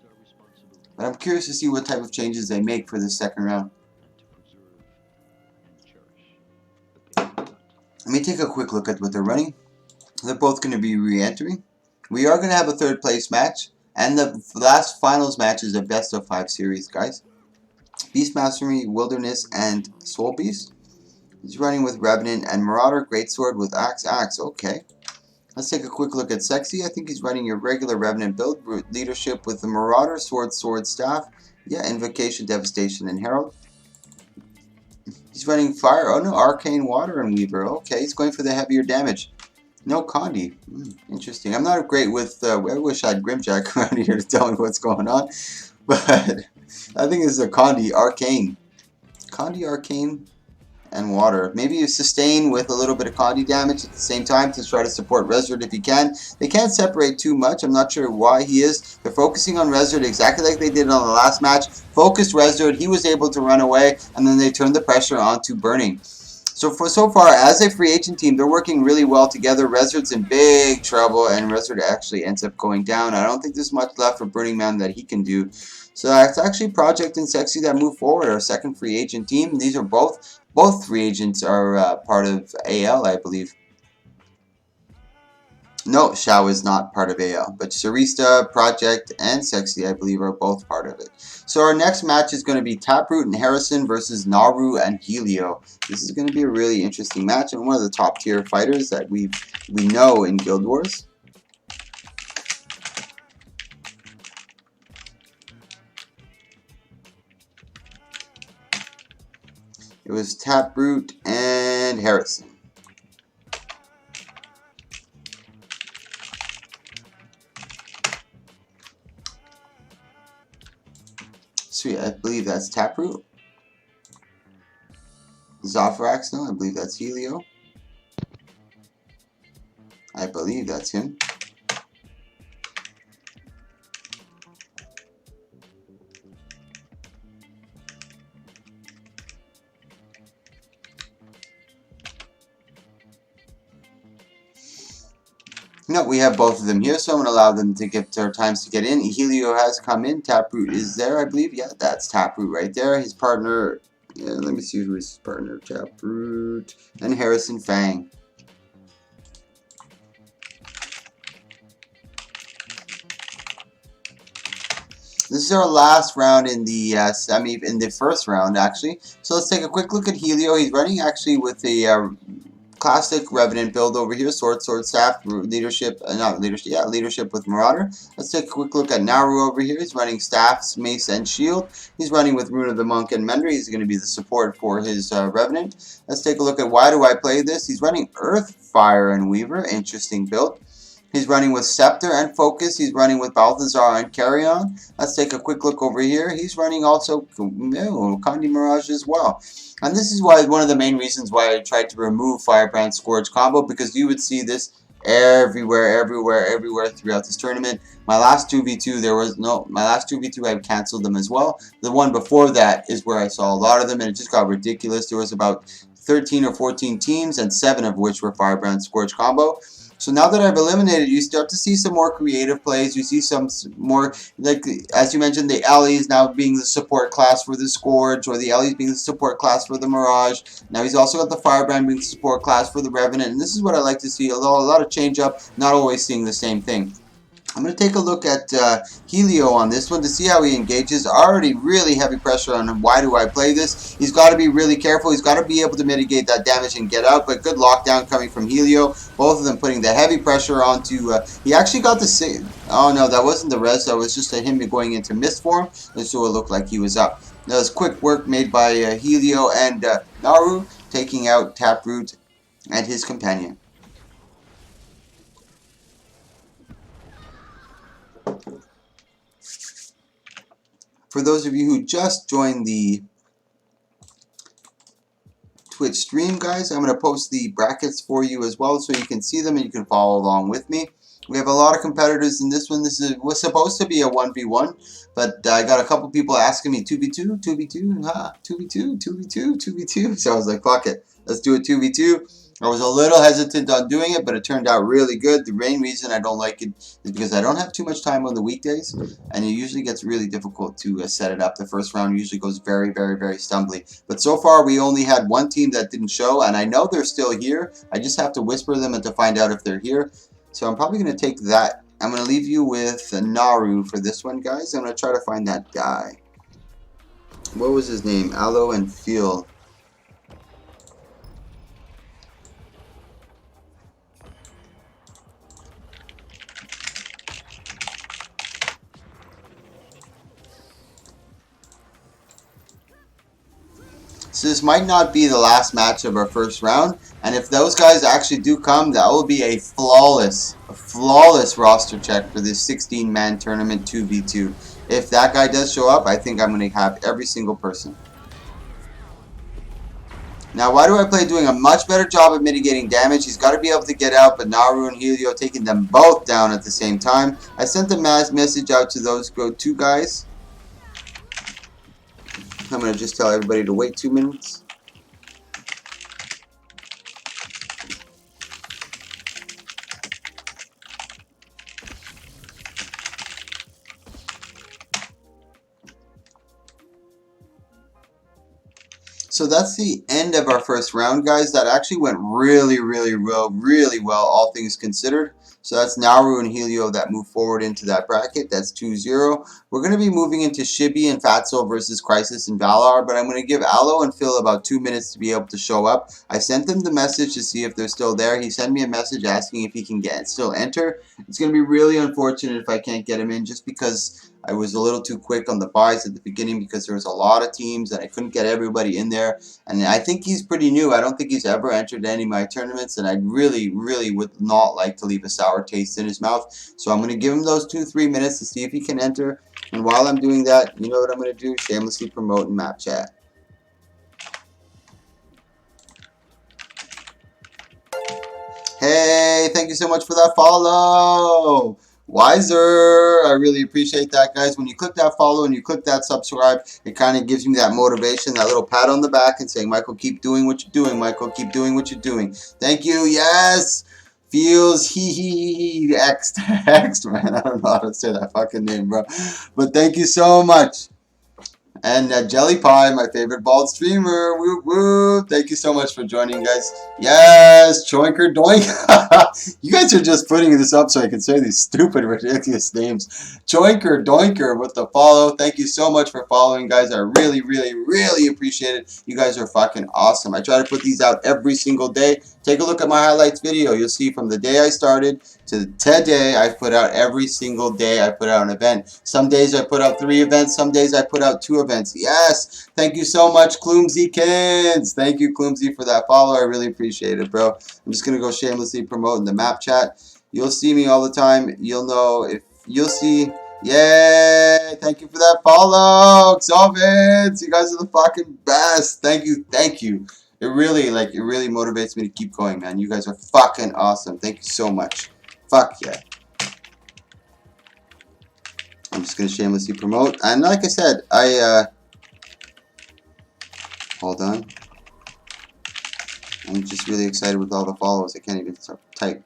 But I'm curious to see what type of changes they make for this second round. Let me take a quick look at what they're running. They're both going to be re-entering. We are going to have a third place match, and the last finals match is a best of 5 series, guys. Beast Mastery, Wilderness, and Soul Beast. He's running with Revenant and Marauder, Greatsword with Axe. Okay. Let's take a quick look at Sexy. I think he's running your regular Revenant build. Leadership with the Marauder, Sword, Staff. Yeah, Invocation, Devastation, and Herald. He's running Fire. Oh no, Arcane, Water, and Weaver. Okay, he's going for the heavier damage. No Condi. Interesting. I'm not great with, I wish I had Grimjack around here to tell me what's going on. But I think this is a Condi, Arcane. Condi, Arcane, and Water. Maybe you sustain with a little bit of Condi damage at the same time to try to support Rezard if you can. They can't separate too much. I'm not sure why he is. They're focusing on Rezard exactly like they did on the last match. Focused Rezard. He was able to run away, and then they turned the pressure onto Burning. So far, as a free agent team, they're working really well together. Rezard's in big trouble, and Rezard actually ends up going down. I don't think there's much left for Burning Man that he can do. So it's actually Project and Sexy that move forward, our second free agent team. These are both free agents are part of AL, I believe. No, Shao is not part of AL, but Sarista, Project, and Sexy, I believe, are both part of it. So our next match is going to be Taproot and Harrison versus Naru and Helio. This is going to be a really interesting match, and one of the top tier fighters that we know in Guild Wars. It was Taproot and Harrison. Sweet, I believe that's Taproot. Zophrax, no, I believe that's Helio. I believe that's him. No, we have both of them here, so I'm going to allow them to get their times to get in. Helio has come in. Taproot is there, I believe. Yeah, that's Taproot right there. His partner, yeah, let me see who is his partner. Taproot and Harrison Fang. This is our last round in the in the first round, actually. So let's take a quick look at Helio. He's running actually with a classic Revenant build over here. Sword, Staff, Leadership, not Leadership, yeah, Leadership with Marauder. Let's take a quick look at Naru over here. He's running Staff, Mace, and Shield. He's running with Rune of the Monk and Mender. He's going to be the support for his Revenant. Let's take a look at why do I play this. He's running Earth, Fire, and Weaver. Interesting build. He's running with Scepter and Focus. He's running with Balthazar and Carrion. Let's take a quick look over here. He's running also Kandi Mirage as well. And this is why one of the main reasons why I tried to remove Firebrand Scourge combo, because you would see this everywhere throughout this tournament. My last 2v2, my last 2v2 I canceled them as well. The one before that is where I saw a lot of them, and it just got ridiculous. There was about 13 or 14 teams, and 7 of which were Firebrand Scourge combo. So now that I've eliminated, you start to see some more creative plays. You see some more, like, as you mentioned, the Ellie's now being the support class for the Scourge, or the Ellie's being the support class for the Mirage. Now he's also got the Firebrand being the support class for the Revenant. And this is what I like to see, a lot of change up, not always seeing the same thing. I'm going to take a look at Helio on this one to see how he engages. Already really heavy pressure on him. Why do I play this? He's got to be really careful. He's got to be able to mitigate that damage and get out. But good lockdown coming from Helio. Both of them putting the heavy pressure onto... he actually got the save. Oh no, that wasn't the res. That was just him going into mist form. So it looked like he was up. That was quick work made by Helio and Naru, taking out Taproot and his companion. For those of you who just joined the Twitch stream, guys, I'm going to post the brackets for you as well so you can see them and you can follow along with me. We have a lot of competitors in this one. This was supposed to be a 1v1, but I got a couple people asking me 2v2, 2v2, 2v2, 2v2, 2v2. So I was like, fuck it, let's do a 2v2. I was a little hesitant on doing it, but it turned out really good. The main reason I don't like it is because I don't have too much time on the weekdays, and it usually gets really difficult to set it up. The first round usually goes very stumbly. But so far, we only had one team that didn't show, and I know they're still here. I just have to whisper them and to find out if they're here. So I'm probably going to take that. I'm going to leave you with Naru for this one, guys. I'm going to try to find that guy. What was his name? Aloe and Feel. So this might not be the last match of our first round, and if those guys actually do come, that will be a flawless roster check for this 16-man tournament 2v2. If that guy does show up, I think I'm going to have every single person. Now, why do I play doing a much better job of mitigating damage? He's got to be able to get out, but Naru and Helio taking them both down at the same time. I sent a message out to those two guys. I'm going to just tell everybody to wait 2 minutes. So that's the end of our first round, guys. That actually went really well, all things considered. So that's Naru and Helio that move forward into that bracket. That's 2-0. We're going to be moving into Shibi and Fatso versus Crisis and Valar, but I'm going to give Aloe and Phil about 2 minutes to be able to show up. I sent them the message to see if they're still there. He sent me a message asking if he can still enter. It's going to be really unfortunate if I can't get him in, just because I was a little too quick on the buys at the beginning because there was a lot of teams and I couldn't get everybody in there. And I think he's pretty new. I don't think he's ever entered any of my tournaments, and I really would not like to leave a sour taste in his mouth. So I'm going to give him those 2-3 minutes to see if he can enter. And while I'm doing that, you know what I'm going to do? Shamelessly promote in map chat. Hey, thank you so much for that follow. Wiser, I really appreciate that, guys. When you click that follow and you click that subscribe, it kind of gives me that motivation, that little pat on the back and saying, Michael, keep doing what you're doing. Michael, keep doing what you're doing. Thank you. Yes. Feels X X, man. I don't know how to say that fucking name, bro. But thank you so much. And Jelly Pie, my favorite bald streamer. Woo woo. Thank you so much for joining, guys. Yes, Choinker Doink. You guys are just putting this up so I can say these stupid, ridiculous names. Choinker Doinker with the follow. Thank you so much for following, guys. I really, really, really appreciate it. You guys are fucking awesome. I try to put these out every single day. Take a look at my highlights video. You'll see from the day I started to today, I put out every single day. I put out an event. Some days I put out 3 events. Some days I put out 2 events. Yes. Thank you so much, Kloomsy Kids. Thank you, Kloomsy, for that follow. I really appreciate it, bro. I'm just going to go shamelessly promote in the map chat. You'll see me all the time. You'll know if you'll see. Yay. Thank you for that follow. Xovitz. You guys are the fucking best. Thank you. Thank you. It really motivates me to keep going, man. You guys are fucking awesome. Thank you so much. Fuck yeah. I'm just going to shamelessly promote. And like I said, hold on. I'm just really excited with all the follows. I can't even type.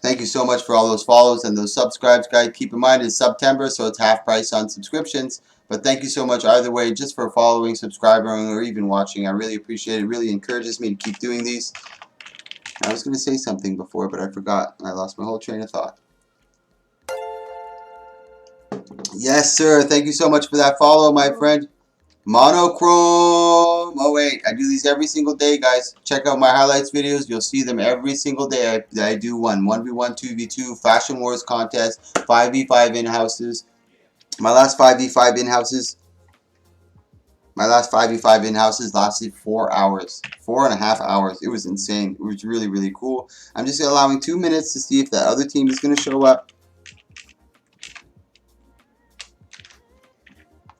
Thank you so much for all those follows and those subscribes, guys. Keep in mind, it's September, so it's half price on subscriptions. But thank you so much either way, just for following, subscribing, or even watching. I really appreciate it. It really encourages me to keep doing these. I was going to say something before, but I forgot. I lost my whole train of thought. Yes, sir. Thank you so much for that follow, my friend. Monochrome. Oh, wait. I do these every single day, guys. Check out my highlights videos. You'll see them every single day. I do 1v1, 2v2, Fashion Wars contest, 5v5 in-houses. My last 5v5 in-houses lasted 4 hours. 4.5 hours. It was insane. It was really, really cool. I'm just allowing 2 minutes to see if that other team is going to show up.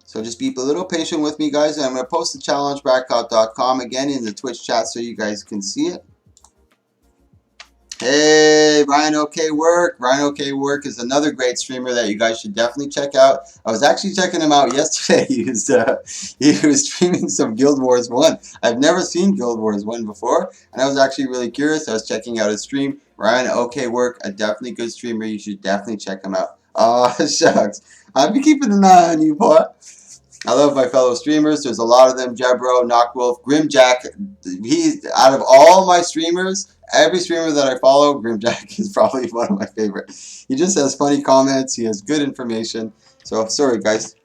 So just be a little patient with me, guys. And I'm going to post the challengebracket.com again in the Twitch chat so you guys can see it. Hey, Ryan OK Work. Ryan OK Work is another great streamer that you guys should definitely check out. I was actually checking him out yesterday. He was streaming some Guild Wars 1. I've never seen Guild Wars 1 before, and I was actually really curious. I was checking out his stream. Ryan OK Work, a definitely good streamer. You should definitely check him out. Oh, shucks. I'll be keeping an eye on you, boy. I love my fellow streamers. There's a lot of them. Jebro, Knockwolf, Grimjack. He's out of all my streamers, every streamer that I follow, Grimjack is probably one of my favorite. He just has funny comments. He has good information. So sorry, guys.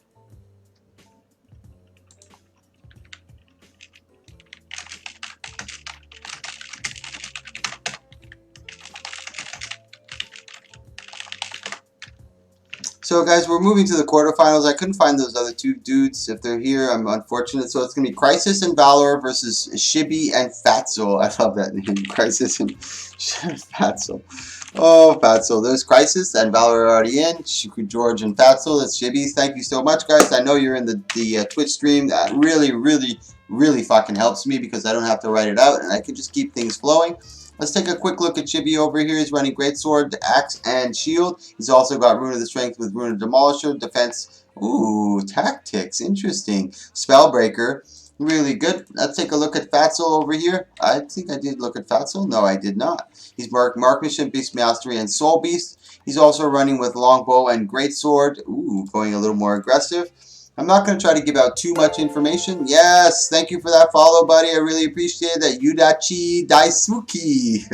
So guys, we're moving to the quarterfinals. I couldn't find those other 2 dudes. If they're here, I'm unfortunate. So it's going to be Crisis and Valor versus Shibby and Fatzel. I love that name, Crisis and Fatzel. Oh, Fatzel. There's Crisis and Valor already in. George and Fatzel. That's Shibby. Thank you so much, guys. I know you're in the Twitch stream. That really fucking helps me because I don't have to write it out and I can just keep things flowing. Let's take a quick look at Chibi over here. He's running Greatsword, Axe, and Shield. He's also got Rune of the Strength with Rune of Demolisher, Defense. Ooh, Tactics. Interesting. Spellbreaker. Really good. Let's take a look at Fatzel over here. I think I did look at Fatzel. No, I did not. He's Marksmanship, Beast Mastery, and Soul Beast. He's also running with Longbow and Greatsword. Ooh, going a little more aggressive. I'm not going to try to give out too much information. Yes, thank you for that follow, buddy. I really appreciate that. Yudachi Daisuki.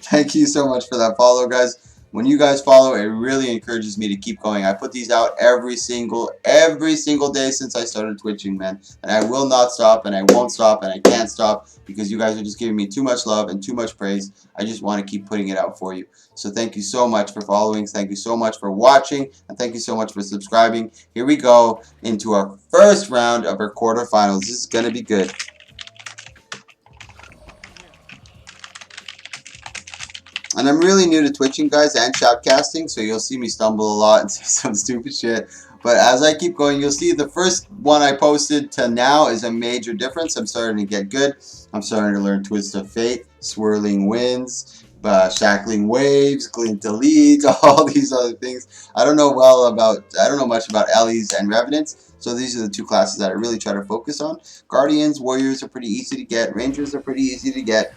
Thank you so much for that follow, guys. When you guys follow, it really encourages me to keep going. I put these out every single day since I started twitching, man. And I will not stop, and I won't stop, and I can't stop because you guys are just giving me too much love and too much praise. I just want to keep putting it out for you. So thank you so much for following. Thank you so much for watching. And thank you so much for subscribing. Here we go into our first round of our quarterfinals. This is going to be good. And I'm really new to twitching, guys, and shoutcasting, so you'll see me stumble a lot and say some stupid shit. But as I keep going, you'll see the first one I posted to now is a major difference. I'm starting to get good. I'm starting to learn Twist of Fate, Swirling Winds, Shackling Waves, Glint Deletes, all these other things. I don't know much about Ellie's and Revenants, so these are the 2 classes that I really try to focus on. Guardians, Warriors are pretty easy to get. Rangers are pretty easy to get.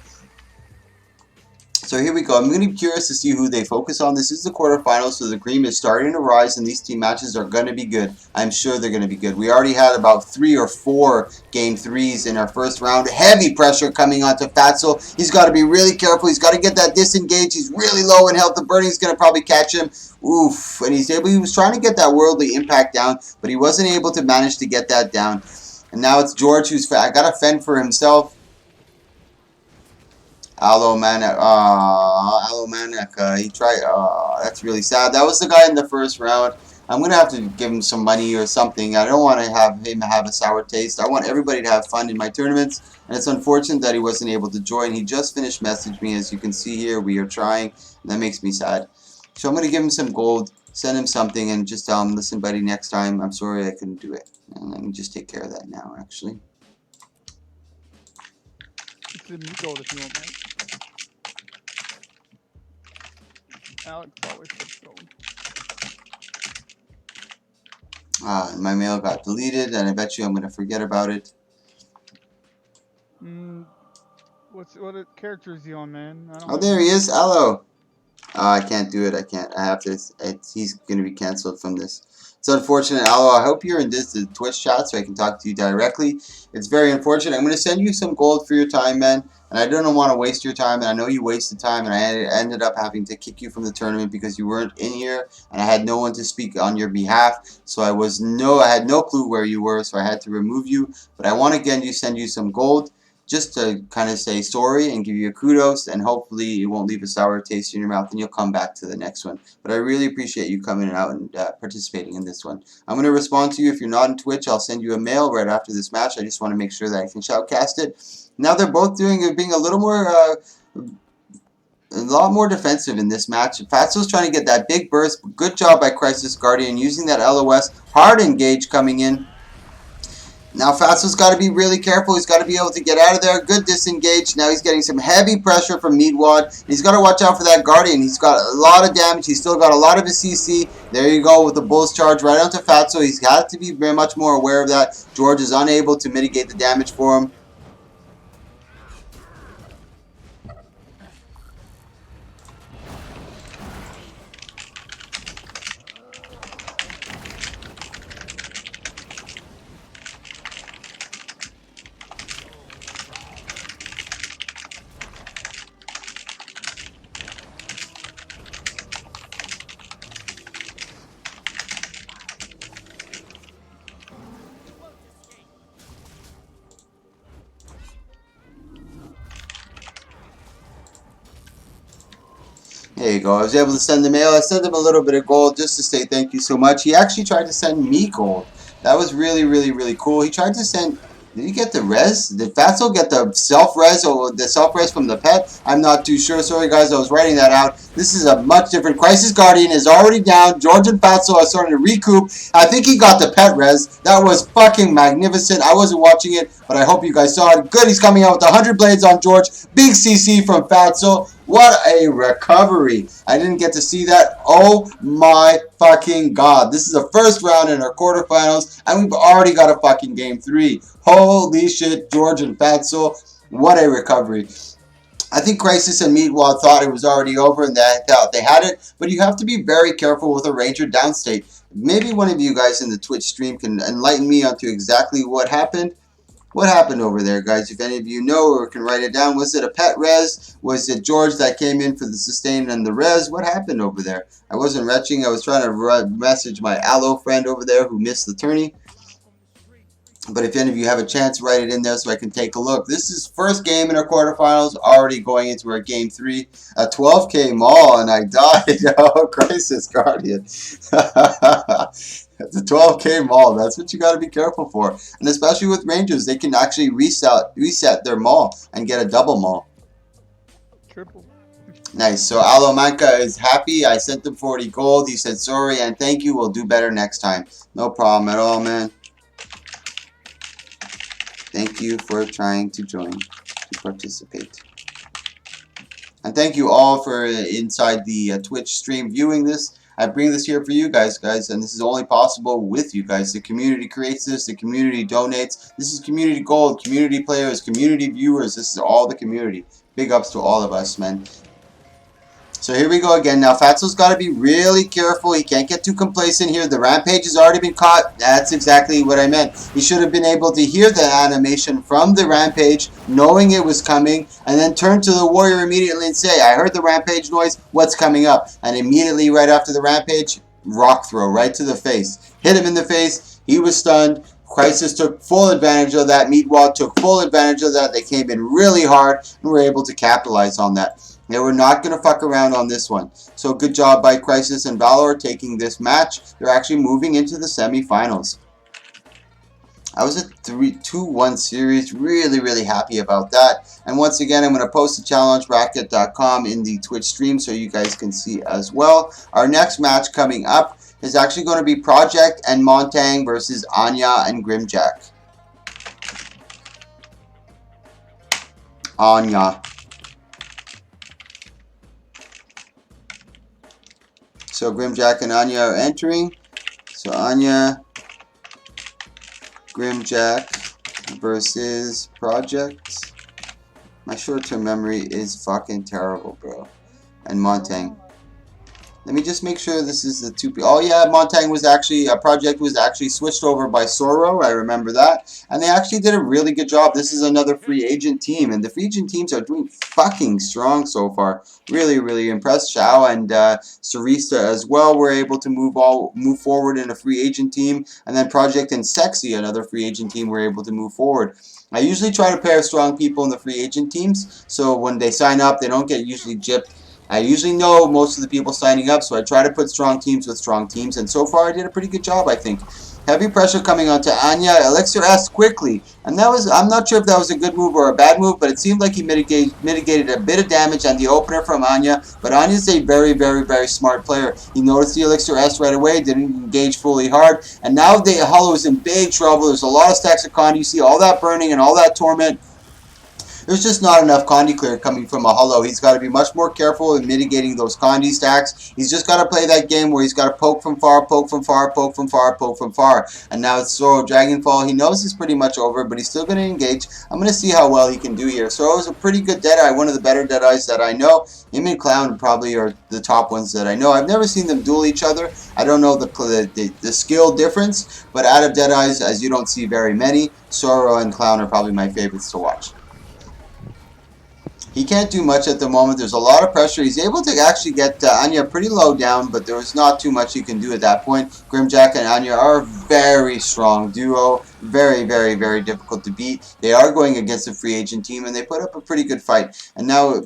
So here we go. I'm going to be curious to see who they focus on. This is the quarterfinals, so the cream is starting to rise, and these team matches are going to be good. I'm sure they're going to be good. We already had about 3 or 4 game 3s in our first round. Heavy pressure coming onto Fatso. He's got to be really careful. He's got to get that disengage. He's really low in health. The Burning's going to probably catch him. Oof. And he was trying to get that worldly impact down, but he wasn't able to manage to get that down. And now it's George who's got to fend for himself. Alomanek, he tried, that's really sad. That was the guy in the first round. I'm going to have to give him some money or something. I don't want to have him have a sour taste. I want everybody to have fun in my tournaments. And it's unfortunate that he wasn't able to join. He just finished messaging me. As you can see here, we are trying. And that makes me sad. So I'm going to give him some gold, send him something, and just tell him, listen, buddy, next time, I'm sorry I couldn't do it. And let me just take care of that now, actually. It's the meat gold if you want, mate. Alex always puts gold. My mail got deleted, and I bet you I'm going to forget about it. What character is he on, man? Oh, there he is. Hello. I can't do it. I can't. I have to. He's going to be canceled from this. It's unfortunate. Alo, I hope you're in this Twitch chat so I can talk to you directly. It's very unfortunate. I'm going to send you some gold for your time, man. And I don't want to waste your time. And I know you wasted time. And I ended up having to kick you from the tournament because you weren't in here. And I had no one to speak on your behalf. So I had no clue where you were. So I had to remove you. But I want to again send you some gold, just to kind of say sorry and give you a kudos, and hopefully it won't leave a sour taste in your mouth and you'll come back to the next one. But I really appreciate you coming out and participating in this one. I'm going to respond to you. If you're not on Twitch, I'll send you a mail right after this match. I just want to make sure that I can shoutcast it. Now they're both being a little more, a lot more defensive in this match. Fatso's trying to get that big burst. Good job by Crisis Guardian using that LOS. Hard engage coming in. Now Fatso's got to be really careful. He's got to be able to get out of there. Good disengage. Now he's getting some heavy pressure from Meatwad. He's got to watch out for that Guardian. He's got a lot of damage. He's still got a lot of his CC. There you go with the Bull's Charge right onto Fatso. He's got to be very much more aware of that. George is unable to mitigate the damage for him. There you go. I was able to send the mail. I sent him a little bit of gold just to say thank you so much. He actually tried to send me gold. That was really, really, really cool. He tried to send... Did he get the res? Did Fatso get the self-res or the self-res from the pet? I'm not too sure. Sorry, guys. I was writing that out. This is a much different... Crisis Guardian is already down. George and Fatso are starting to recoup. I think he got the pet res. That was fucking magnificent. I wasn't watching it, but I hope you guys saw it. Good. He's coming out with 100 blades on George. Big CC from Fatso. What a recovery. I didn't get to see that. Oh my fucking god. This is the first round in our quarterfinals, and we've already got a fucking game 3. Holy shit, George and Fatso. What a recovery. I think Crisis and Meatwad thought it was already over and they thought they had it, but you have to be very careful with a Ranger downstate. Maybe one of you guys in the Twitch stream can enlighten me onto exactly what happened. What happened over there, guys? If any of you know or can write it down, was it a pet res? Was it George that came in for the sustain and the res? What happened over there? I wasn't retching. I was trying to message my Aloe friend over there who missed the tourney. But if any of you have a chance, write it in there so I can take a look. This is first game in our quarterfinals, already going into our game 3. A 12K maul, and I died. Oh, Crisis Guardian. It's a 12K maul. That's what you got to be careful for. And especially with Rangers, they can actually reset their maul and get a double maul. Triple. Nice. So Alomanka is happy. I sent him 40 gold. He said sorry and thank you. We'll do better next time. No problem at all, man. Thank you for trying to join, to participate. And thank you all for inside the Twitch stream viewing this. I bring this here for you guys, and this is only possible with you guys. The community creates this, the community donates. This is community gold, community players, community viewers. This is all the community. Big ups to all of us, man. So here we go again. Now, Fatso's got to be really careful. He can't get too complacent here. The Rampage has already been caught. That's exactly what I meant. He should have been able to hear the animation from the Rampage, knowing it was coming, and then turn to the Warrior immediately and say, I heard the Rampage noise. What's coming up? And immediately right after the Rampage, rock throw right to the face. Hit him in the face. He was stunned. Crisis took full advantage of that. Meatwad took full advantage of that. They came in really hard and were able to capitalize on that. They were not going to fuck around on this one. So good job by Crisis and Valor taking this match. They're actually moving into the semifinals. I was a 2-1 series. Really, really happy about that. And once again, I'm going to post the challengebracket.com in the Twitch stream so you guys can see as well. Our next match coming up is actually going to be Project and Montang versus Anya and Grimjack. Anya. So Grimjack and Anya are entering. So Anya, Grimjack versus Project. My short-term memory is fucking terrible, bro. And Montang. Let me just make sure this is the two people. Oh yeah, Montang was actually, Project was actually switched over by Soro. I remember that. And they actually did a really good job. This is another free agent team. And the free agent teams are doing fucking strong so far. Really, really impressed. Shao and Sarista as well were able to move forward in a free agent team. And then Project and Sexy, another free agent team, were able to move forward. I usually try to pair strong people in the free agent teams. So when they sign up, they don't get usually gypped. I usually know most of the people signing up, so I try to put strong teams with strong teams, and so far I did a pretty good job, I think. Heavy pressure coming onto Anya. Elixir S quickly, and that was, I'm not sure if that was a good move or a bad move, but it seemed like he mitigated a bit of damage on the opener from Anya, but Anya's a very, very, very smart player. He noticed the Elixir S right away, didn't engage fully hard, and now the Hollow is in big trouble. There's a lot of stacks of Condi. You see all that burning and all that torment. There's just not enough Condi clear coming from a Hollow. He's got to be much more careful in mitigating those Condi stacks. He's just got to play that game where he's got to poke from far, poke from far, poke from far, poke from far. And now it's Soro Dragonfall. He knows it's pretty much over, but he's still going to engage. I'm going to see how well he can do here. Soro is a pretty good Deadeye, one of the better Deadeyes that I know. Him and Clown probably are the top ones that I know. I've never seen them duel each other. I don't know the skill difference, but out of Deadeyes, as you don't see very many, Soro and Clown are probably my favorites to watch. He can't do much at the moment. There's a lot of pressure. He's able to actually get Anya pretty low down, but there's not too much he can do at that point. Grimjack and Anya are a very strong duo. Very, very, very difficult to beat. They are going against a free agent team, and they put up a pretty good fight. And now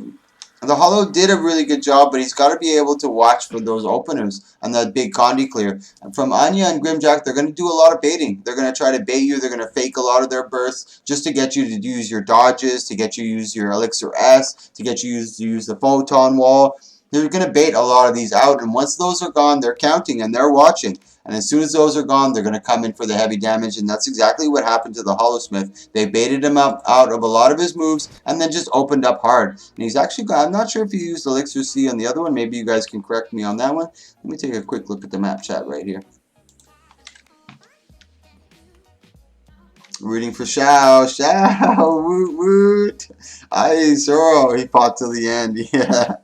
the Hollow did a really good job, but he's got to be able to watch for those openers and that big Condi clear. And from Anya and Grimjack, they're going to do a lot of baiting. They're going to try to bait you. They're going to fake a lot of their bursts just to get you to use your dodges, to get you to use your Elixir S, to get you to use the Photon Wall. They're going to bait a lot of these out, and once those are gone, they're counting and they're watching. And as soon as those are gone, they're going to come in for the heavy damage, and that's exactly what happened to the Hollowsmith. They baited him out of a lot of his moves, and then just opened up hard. And he's actually got, I'm not sure if he used Elixir C on the other one. Maybe you guys can correct me on that one. Let me take a quick look at the map chat right here. Rooting for Shao. Shao. Woot woot. Soro. He fought till the end. Yeah.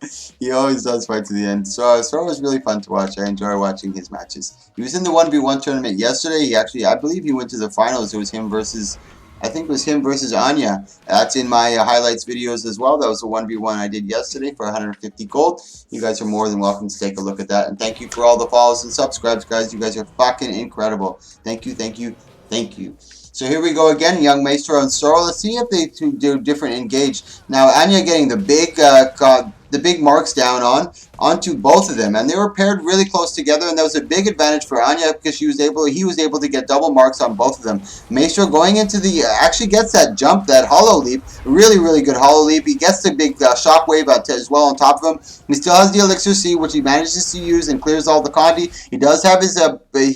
He always does fight to the end. Soro is really fun to watch. I enjoy watching his matches. He was in the 1v1 tournament yesterday. He actually, I believe he went to the finals. It was him versus, I think it was him versus Anya. That's in my highlights videos as well. That was a 1v1 I did yesterday for 150 gold. You guys are more than welcome to take a look at that. And thank you for all the follows and subscribes, guys. You guys are fucking incredible. Thank you, thank you, thank you. So here we go again, Young Maestro and Soro. Let's see if they do different engage. Now Anya getting the big marks down onto both of them, and they were paired really close together, and that was a big advantage for Anya because he was able to get double marks on both of them. Maestro going into the actually gets that jump, that Hollow Leap, really, really good Hollow Leap. He gets the big shockwave as well on top of him. He still has the Elixir C, which he manages to use and clears all the Condi. He does have his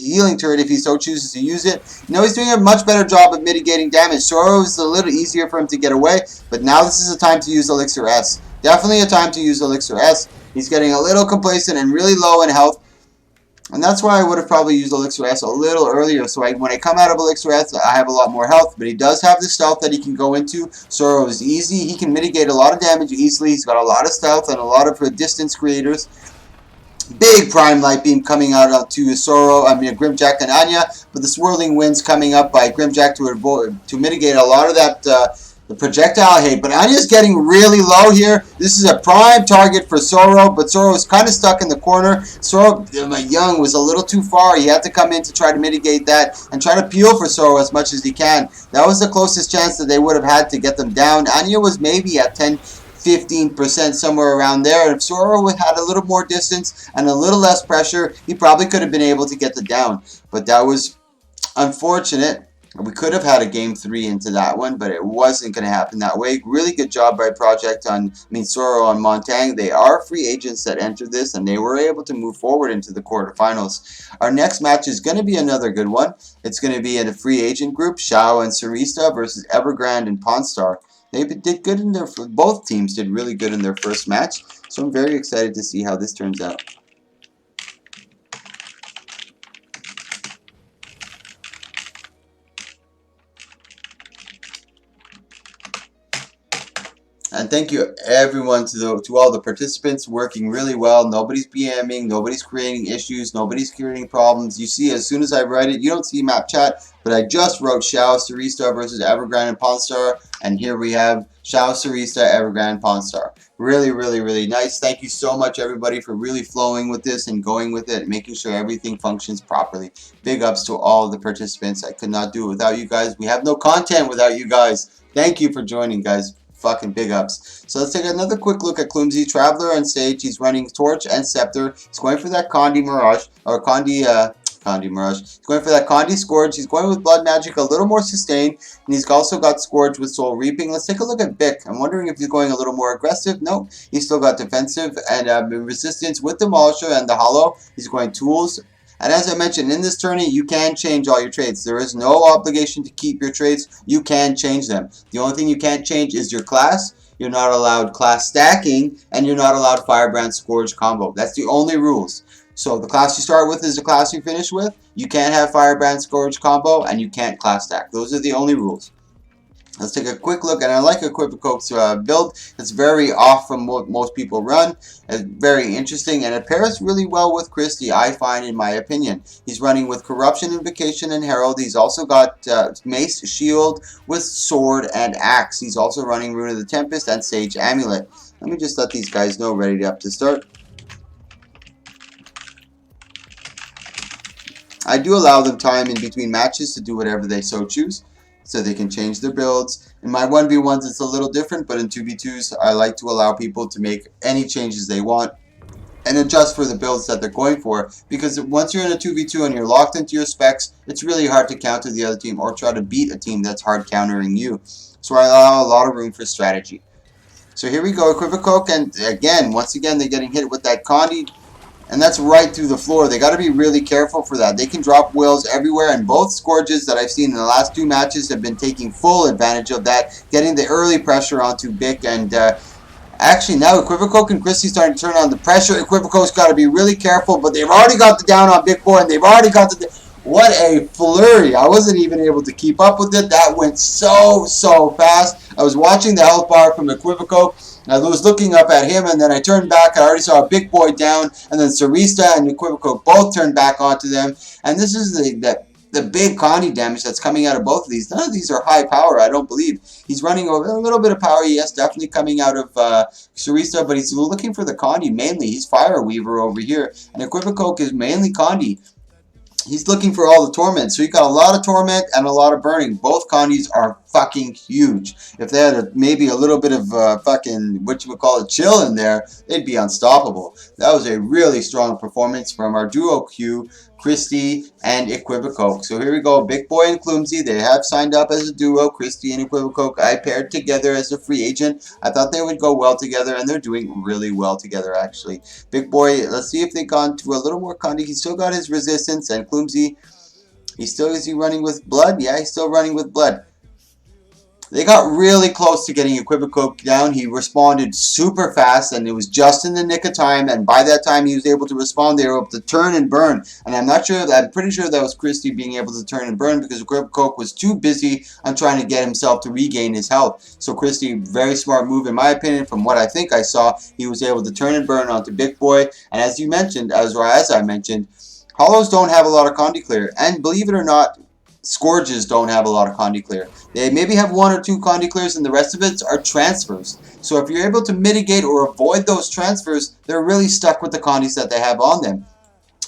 healing turret if he so chooses to use it. You know, he's doing a much better job of mitigating damage. Soro is a little easier for him to get away, but now this is a time to use Elixir S. Definitely a time to use Elixir S. He's getting a little complacent and really low in health. And that's why I would have probably used Elixir S a little earlier. So when I come out of Elixir S, I have a lot more health. But he does have the stealth that he can go into. Zoro is easy. He can mitigate a lot of damage easily. He's got a lot of stealth and a lot of distance creators. Big Prime Light Beam coming out onto Grimjack and Anya, but the Swirling Winds coming up by Grimjack to mitigate a lot of that the projectile hate. But Anya's getting really low here. This is a prime target for Zoro, but Zoro is kind of stuck in the corner. Zoro Young was a little too far. He had to come in to try to mitigate that and try to peel for Zoro as much as he can. That was the closest chance that they would have had to get them down. Anya was maybe at 10-15%, somewhere around there. And if Zoro had a little more distance and a little less pressure, he probably could have been able to get the down. But that was unfortunate. We could have had a game 3 into that one, but it wasn't going to happen that way. Really good job by Zoro on Montang. They are free agents that entered this, and they were able to move forward into the quarterfinals. Our next match is going to be another good one. It's going to be in a free agent group, Xiao and Sarista versus Evergrande and Pawnstar. They did good in their, both teams did really good in their first match, so I'm very excited to see how this turns out. And thank you everyone to all the participants working really well. Nobody's BMing, nobody's creating issues, nobody's creating problems. You see, as soon as I write it, you don't see map chat, but I just wrote Xiao Sarista versus Evergrande and Pawnstar, and here we have Xiao Sarista, Evergrande, Pawnstar. Really, really, really nice. Thank you so much, everybody, for really flowing with this and going with it, and making sure everything functions properly. Big ups to all of the participants. I could not do it without you guys. We have no content without you guys. Thank you for joining, guys. Fucking big ups. So let's take another quick look at Clumsy. Traveler on stage. He's running Torch and Scepter. He's going for that Condi Mirage. Or Condi Mirage. He's going for that Condi Scourge. He's going with Blood Magic, a little more sustained. And he's also got Scourge with Soul Reaping. Let's take a look at Bick. I'm wondering if he's going a little more aggressive. Nope. He's still got defensive and resistance with Demolisher and the Hollow. He's going Tools. And as I mentioned, in this tourney, you can change all your traits. There is no obligation to keep your traits. You can change them. The only thing you can't change is your class. You're not allowed class stacking, and you're not allowed Firebrand Scourge combo. That's the only rules. So the class you start with is the class you finish with. You can't have Firebrand Scourge combo, and you can't class stack. Those are the only rules. Let's take a quick look, and I like Equivoco's build. It's very off from what most people run. It's very interesting, and it pairs really well with Christie, I find, in my opinion. He's running with Corruption, Invocation, and Herald. He's also got Mace, Shield, with Sword and Axe. He's also running Rune of the Tempest and Sage Amulet. Let me just let these guys know, ready up to start. I do allow them time in between matches to do whatever they so choose, so they can change their builds. In my 1v1s, it's a little different, but in 2v2s, I like to allow people to make any changes they want and adjust for the builds that they're going for, because once you're in a 2v2 and you're locked into your specs, it's really hard to counter the other team or try to beat a team that's hard countering you. So I allow a lot of room for strategy. So here we go, Equivoco, and again, once again, they're getting hit with that Condi. And that's right through the floor. They got to be really careful for that. They can drop wills everywhere, and both Scourges that I've seen in the last 2 matches have been taking full advantage of that, getting the early pressure onto Bick. And actually now Equivoco and Christie starting to turn on the pressure. Equivoco's got to be really careful, but they've already got the down on Big Boy, and they've already got the... What a flurry. I wasn't even able to keep up with it. That went so fast. I was watching the health bar from Equivoco. I was looking up at him, and then I turned back. I already saw a Big Boy down, and then Sarista and Equivoco both turned back onto them. And this is the big Condi damage that's coming out of both of these. None of these are high power, I don't believe. He's running over a little bit of power, yes, definitely coming out of Sarista, but he's looking for the Condi mainly. He's Fire Weaver over here, and Equivoco is mainly Condi. He's looking for all the Torment. So you got a lot of Torment and a lot of Burning. Both Condis are fucking huge. If they had maybe a little bit of fucking, what you would call it, chill in there, they'd be unstoppable. That was a really strong performance from our duo Q, Christie and Equivoco. So here we go, Big Boy and Clumsy. They have signed up as a duo, Christie and Equivoco. I paired together as a free agent. I thought they would go well together, and they're doing really well together, actually. Big Boy, let's see if they've gone to a little more Condi. He's still got his resistance, and Clumsy, is he running with blood? Yeah, he's still running with blood. They got really close to getting Equivoco down. He responded super fast, and it was just in the nick of time. And by that time, he was able to respond. They were able to turn and burn. And I'm pretty sure that was Christie being able to turn and burn because Equivoco was too busy on trying to get himself to regain his health. So Christie, very smart move in my opinion. From what I think I saw, he was able to turn and burn onto Big Boy. And as you mentioned, as I mentioned, Hollows don't have a lot of Condi clear. And believe it or not, Scourges don't have a lot of Condi clear. They maybe have 1 or 2 Condi clears, and the rest of it are transfers. So if you're able to mitigate or avoid those transfers, they're really stuck with the Condis that they have on them.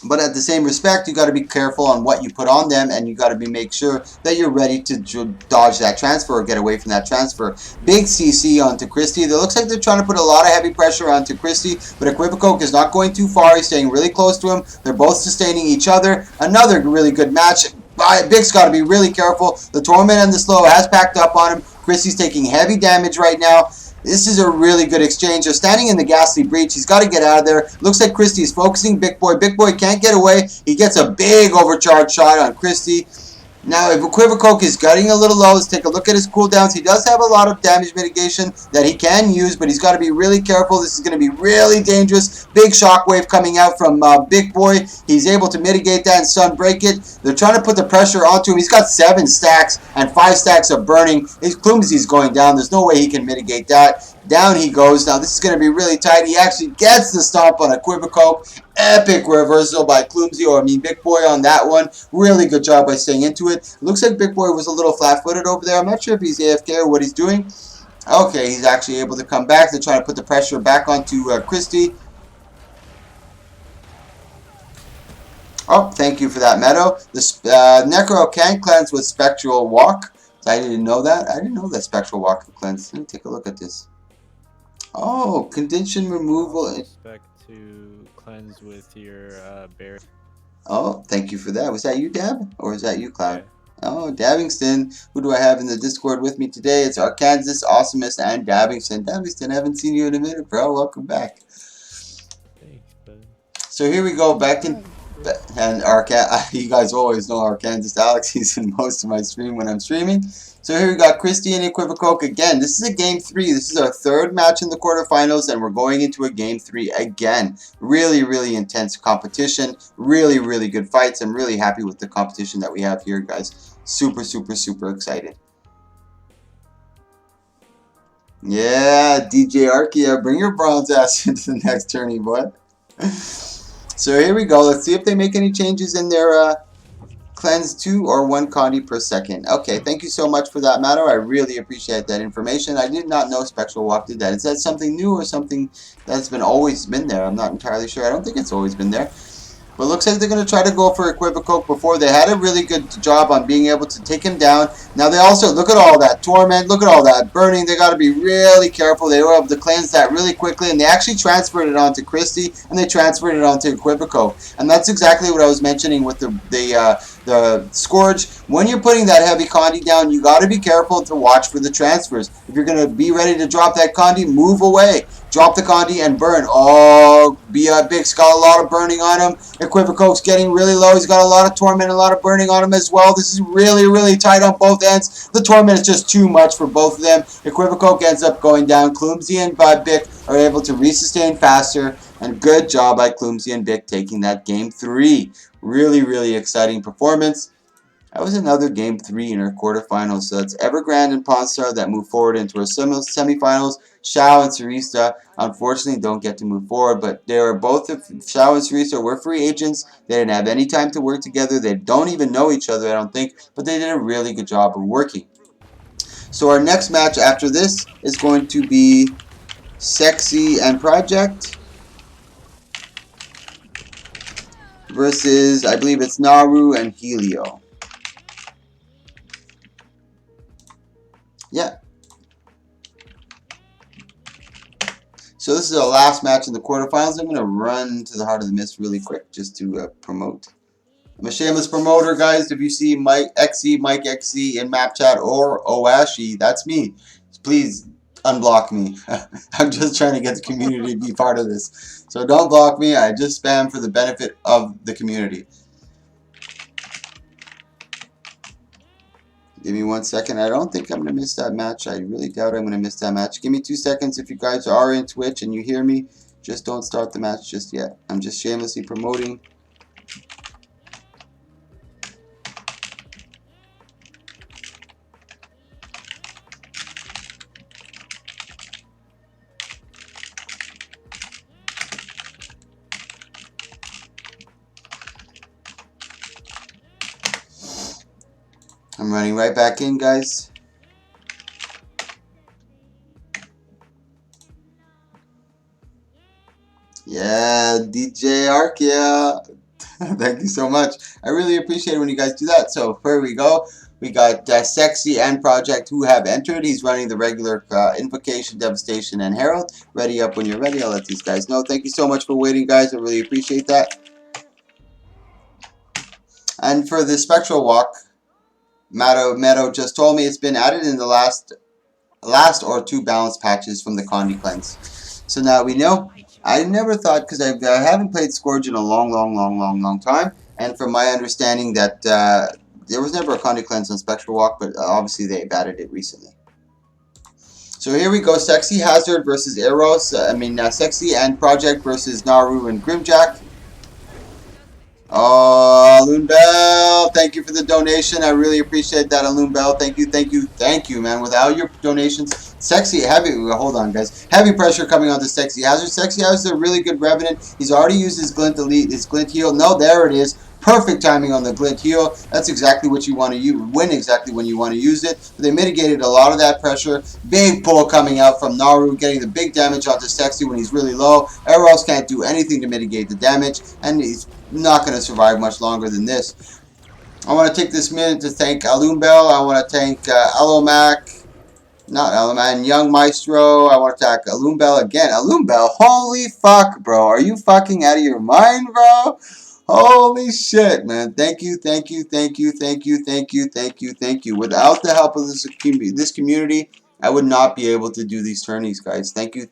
But at the same respect, you got to be careful on what you put on them, and you got to make sure that you're ready to dodge that transfer or get away from that transfer. Big CC onto Christie. It looks like they're trying to put a lot of heavy pressure onto Christie, but Equivoco is not going too far. He's staying really close to him. They're both sustaining each other. Another really good match. Big's got to be really careful. The Torment and the Slow has packed up on him. Christie's taking heavy damage right now. This is a really good exchange. They're standing in the Ghastly Breach. He's got to get out of there. Looks like Christie is focusing Big Boy. Big Boy can't get away. He gets a big overcharge shot on Christie. Now, if Equivoco is getting a little low, let's take a look at his cooldowns. He does have a lot of damage mitigation that he can use, but he's got to be really careful. This is going to be really dangerous. Big shockwave coming out from Big Boy. He's able to mitigate that and stun break it. They're trying to put the pressure onto him. He's got 7 stacks and 5 stacks of burning. His Clumsy's going down. There's no way he can mitigate that. Down he goes. Now, this is going to be really tight. He actually gets the stomp on Equivoco. Epic reversal by Big Boy on that one. Really good job by staying into it. Looks like Big Boy was a little flat-footed over there. I'm not sure if he's AFK or what he's doing. Okay, he's actually able to come back. They're trying to put the pressure back onto Christie. Oh, thank you for that, Meadow. The Necro can cleanse with Spectral Walk. I didn't know that. I didn't know that Spectral Walk could cleanse. Let me take a look at this. Oh, condition removal. Expect to cleanse with your berry. Oh, thank you for that. Was that you, Dab? Or is that you, Cloud? Yeah. Oh, Dabbingston. Who do I have in the Discord with me today? It's Arkansas, Awesomeness, and Dabbingston. Dabbingston, I haven't seen you in a minute, bro. Welcome back. Thanks, bud. So here we go, back in... And you guys always know Arkansas Alex. He's in most of my stream when I'm streaming. So here we got Christie and Equivoco again. This is a game 3. This is our 3rd match in the quarterfinals, and we're going into a game 3 again. Really, really intense competition. Really, really good fights. I'm really happy with the competition that we have here, guys. Super, super, super excited. Yeah, DJ Arkia, bring your bronze ass into the next tourney, boy. So here we go. Let's see if they make any changes in their cleanse 2 or 1 Condi per second. Okay, thank you so much for that, Matto. I really appreciate that information. I did not know Spectral Walk did that. Is that something new or something that's always been there? I'm not entirely sure. I don't think it's always been there. But it looks like they're going to try to go for Equivoco before. They had a really good job on being able to take him down. Now they also, look at all that torment, look at all that burning. They got to be really careful. They were able to cleanse that really quickly, and they actually transferred it onto Christie, and they transferred it onto Equivoco. And that's exactly what I was mentioning with the Scourge. When you're putting that heavy Condi down, you got to be careful to watch for the transfers. If you're going to be ready to drop that Condi, move away. Drop the Condi and burn. Oh, Big's got a lot of burning on him. Equivoco's getting really low. He's got a lot of torment, a lot of burning on him as well. This is really, really tight on both ends. The torment is just too much for both of them. Equivoco ends up going down. Clumsy and Big are able to resustain faster. And good job by Clumsy and Big taking that game 3. Really, really exciting performance. That was another game 3 in our quarterfinals. So it's Evergrande and Pawnstar that move forward into our semifinals. Xiao and Sarista, unfortunately, don't get to move forward, but they are both, Xiao and Sarista were free agents. They didn't have any time to work together. They don't even know each other, I don't think, but they did a really good job of working. So our next match after this is going to be Sexy and Project versus, I believe it's Naru and Helio. Yeah. So this is our last match in the quarterfinals. I'm going to run to the Heart of the Mist really quick just to promote. I'm a shameless promoter, guys. If you see Mike XZ in map chat or Oashi, that's me. Please unblock me. I'm just trying to get the community to be part of this. So don't block me. I just spam for the benefit of the community. Give me 1 second. I don't think I'm going to miss that match. I really doubt I'm going to miss that match. Give me 2 seconds if you guys are in Twitch and you hear me. Just don't start the match just yet. I'm just shamelessly promoting. I'm running right back in, guys. Yeah, DJ Arkia. Thank you so much. I really appreciate it when you guys do that. So here we go. We got Sexy and Project who have entered. He's running the regular Invocation, Devastation, and Herald. Ready up when you're ready. I'll let these guys know. Thank you so much for waiting, guys. I really appreciate that. And for the Spectral Walk, Meadow just told me it's been added in the last or 2 balance patches from the Condi cleanse. So now we know. I never thought, because I haven't played Scourge in a long time, and from my understanding that there was never a Condi cleanse on Spectral Walk, but obviously they've added it recently. So here we go, Sexy Hazard versus Eros. Sexy and Project versus Naru and Grimjack. Oh, Loonbell, thank you for the donation. I really appreciate that, Loonbell. Thank you, man. Without your donations, hold on, guys. Heavy pressure coming on to Sexy Hazard. Sexy Hazard is a really good Revenant. He's already used his Glint Elite, his Glint Heal. No, there it is. Perfect timing on the Glint Heal. That's exactly what you want to use. Win exactly when you want to use it. But they mitigated a lot of that pressure. Big pull coming out from Naru, getting the big damage onto Sexy when he's really low. Eros can't do anything to mitigate the damage, and he's not going to survive much longer than this. I want to take this minute to thank Loonbell. I want to thank Alomac. Not Alomac, Young Maestro. I want to thank Loonbell again. Loonbell, holy fuck, bro. Are you fucking out of your mind, bro? Holy shit, man. Thank you. Without the help of this community, I would not be able to do these tourneys, guys. Thank you.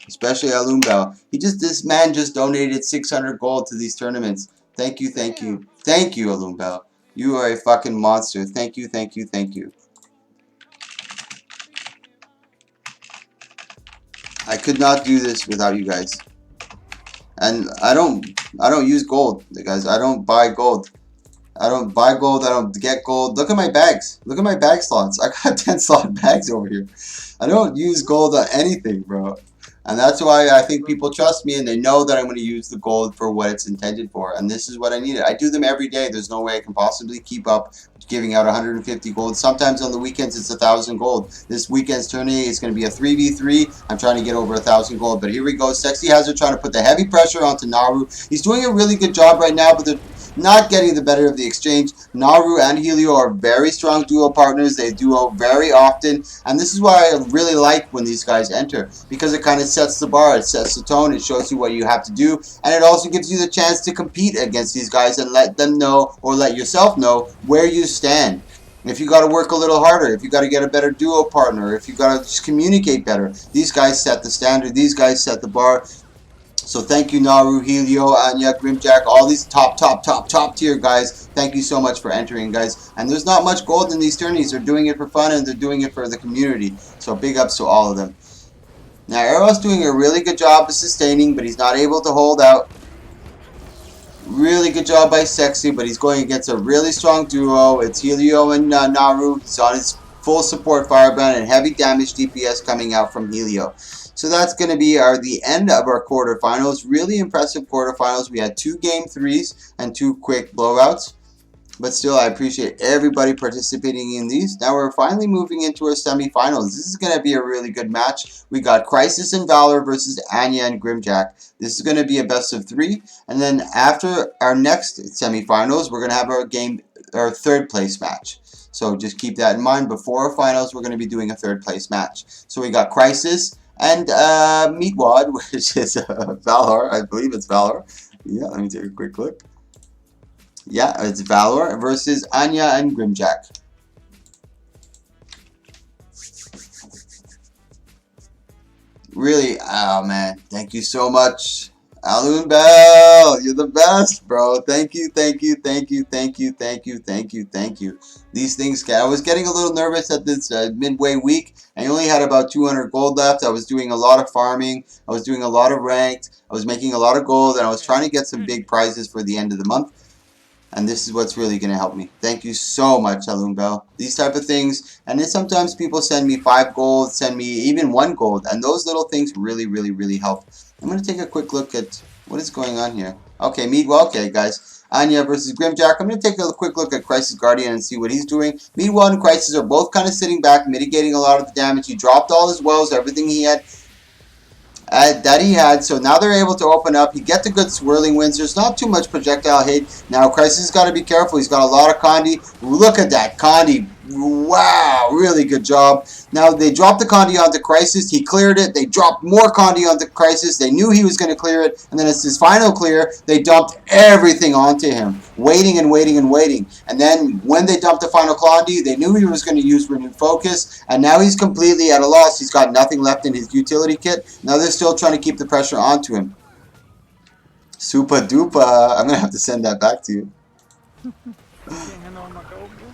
Especially Loonbell. This man just donated 600 gold to these tournaments. Thank you, Loonbell. You are a fucking monster. Thank you. I could not do this without you guys. And I don't use gold, guys. I don't buy gold. I don't get gold. Look at my bags. Look at my bag slots. I got 10 slot bags over here. I don't use gold on anything, bro. And that's why I think people trust me and they know that I'm going to use the gold for what it's intended for. And this is what I needed. I do them every day. There's no way I can possibly keep up giving out 150 gold. Sometimes on the weekends it's 1,000 gold. This weekend's tourney is going to be a 3v3. I'm trying to get over 1,000 gold. But here we go. Sexy Hazard trying to put the heavy pressure onto Naru. He's doing a really good job right now, but they're not getting the better of the exchange. Naru and Helio are very strong duo partners. They duo very often. And this is why I really like when these guys enter. Because it kind of sets the bar. It sets the tone. It shows you what you have to do. And it also gives you the chance to compete against these guys and let them know, or let yourself know, where you stand. If you got to work a little harder, if you got to get a better duo partner, if you got to just communicate better. These guys set the standard. These guys set the bar. So thank you, Naru, Helio, Anya, Grimjack, all these top tier guys. Thank you so much for entering, guys. And there's not much gold in these tourneys. They're doing it for fun and they're doing it for the community. So big ups to all of them. Now, Eros doing a really good job of sustaining, but he's not able to hold out. Really good job by Sexy, but he's going against a really strong duo. It's Helio and Naru. He's on his full support firebrand and heavy damage DPS coming out from Helio. So that's going to be the end of our quarterfinals. Really impressive quarterfinals. We had 2 game 3s and 2 quick blowouts. But still, I appreciate everybody participating in these. Now we're finally moving into our semifinals. This is going to be a really good match. We got Crisis and Valor versus Anya and Grimjack. This is going to be a best of 3. And then after our next semifinals, we're going to have our third place match. So just keep that in mind. Before our finals, we're going to be doing a third place match. So we got Crisis and Meatwad, which is Valor. I believe it's Valor. Yeah, let me take a quick look. Yeah, it's Valor versus Anya and Grimjack. Really, oh man, thank you so much. Alun Bell, you're the best, bro. Thank you, thank you, thank you, thank you, thank you, thank you, thank you. These things, I was getting a little nervous at this midway week. I only had about 200 gold left. I was doing a lot of farming. I was doing a lot of ranked. I was making a lot of gold, and I was trying to get some big prizes for the end of the month. And this is what's really going to help me. Thank you so much, Alun Bell. These type of things. And then sometimes people send me 5 gold, send me even 1 gold. And those little things really, really, really help. I'm going to take a quick look at what is going on here. Okay, Meadwell. Okay, guys. Anya versus Grimjack. I'm going to take a quick look at Crisis Guardian and see what he's doing. Meadwell and Crisis are both kind of sitting back, mitigating a lot of the damage. He dropped all his wells, everything he had. That he had, so now they're able to open up. He gets the good swirling winds. There's not too much projectile hit. Now Crisis has got to be careful. He's got a lot of Condi. Look at that Condi. Wow, really good job. Now they dropped the Condi onto Crisis. He cleared it. They dropped more Condi onto Crisis. They knew he was going to clear it, and then it's his final clear. They dumped everything onto him, waiting and waiting and waiting. And then when they dumped the final Condi, they knew he was going to use renewed focus, and now he's completely at a loss. He's got nothing left in his utility kit. Now they're still trying to keep the pressure onto him. Super duper. I'm going to have to send that back to you. Can't handle my gold, bro.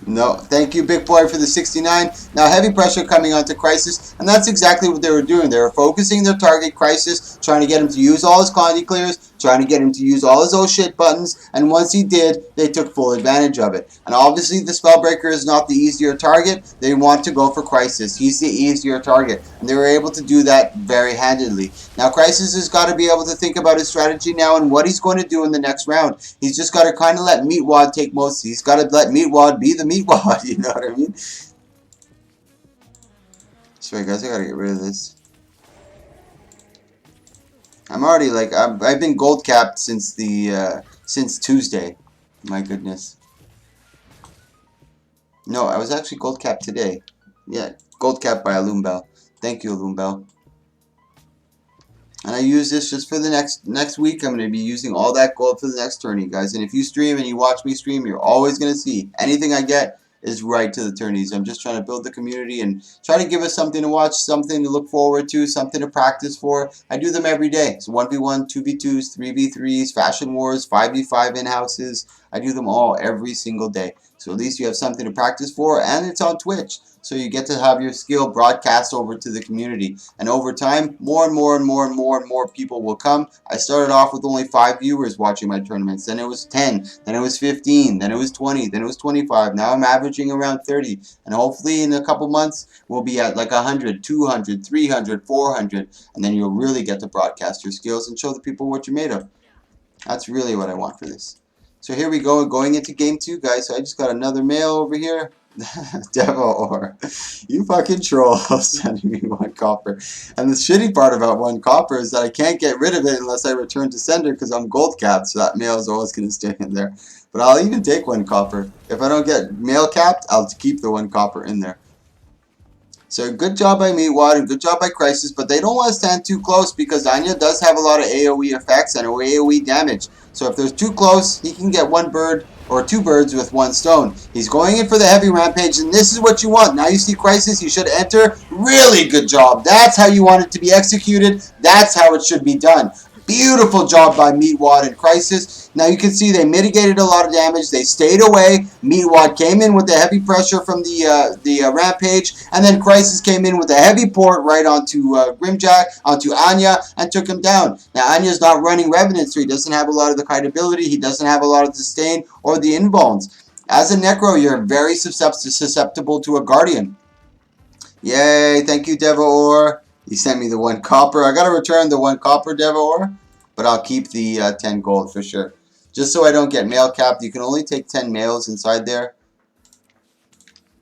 No, thank you, Big Boy, for the 69. Now, heavy pressure coming onto Crisis, and that's exactly what they were doing. They were focusing their target, Crisis, trying to get him to use all his Condi clears, trying to get him to use all his oh shit buttons, and once he did, they took full advantage of it. And obviously, the Spellbreaker is not the easier target. They want to go for Crisis. He's the easier target, and they were able to do that very handedly. Now, Crisis has got to be able to think about his strategy now and what he's going to do in the next round. He's just got to kind of let Meatwad take most. He's got to let Meatwad be the Meatwad, you know what I mean? Sorry, guys, I got to get rid of this. I'm already like I've been gold capped since the since Tuesday. My goodness. No, I was actually gold capped today. Yeah, gold capped by Alun Bell. Thank you, Alun Bell. And I use this just for the next week. I'm going to be using all that gold for the next tourney, guys. And if you stream and you watch me stream, you're always going to see anything I get is right to the tourneys. I'm just trying to build the community and try to give us something to watch, something to look forward to, something to practice for. I do them every day. So 1v1, 2v2s, 3v3s, Fashion Wars, 5v5 in-houses. I do them all every single day. So at least you have something to practice for, and it's on Twitch. So you get to have your skill broadcast over to the community. And over time, more and more and more and more and more people will come. I started off with only 5 viewers watching my tournaments. Then it was 10. Then it was 15. Then it was 20. Then it was 25. Now I'm averaging around 30. And hopefully in a couple months, we'll be at like 100, 200, 300, 400. And then you'll really get to broadcast your skills and show the people what you're made of. That's really what I want for this. So here we go, going into game 2, guys. So I just got another mail over here. Devil Ore, you fucking troll, sending me 1 copper. And the shitty part about 1 copper is that I can't get rid of it unless I return to sender because I'm gold capped, so that mail is always going to stay in there. But I'll even take 1 copper. If I don't get mail capped, I'll keep the 1 copper in there. So good job by Meatwad and good job by Crisis, but they don't want to stand too close because Anya does have a lot of AoE effects and AoE damage. So if they're too close, he can get 1 bird or 2 birds with 1 stone. He's going in for the heavy rampage, and this is what you want. Now you see Crisis, you should enter. Really good job. That's how you want it to be executed. That's how it should be done. Beautiful job by Meatwad and Crisis. Now you can see they mitigated a lot of damage. They stayed away. Meatwad came in with the heavy pressure from the rampage, and then Crisis came in with a heavy port right onto Grimjack, onto Anya, and took him down. Now Anya's not running Revenant, so he doesn't have a lot of the kite ability. He doesn't have a lot of the sustain or the inbounds. As a Necro, you're very susceptible to a Guardian. Yay! Thank you, Devil Ore. He sent me the 1 copper. I gotta return the 1 copper, Devil Ore, but I'll keep the 10 gold for sure. Just so I don't get mail capped. You can only take 10 mails inside there.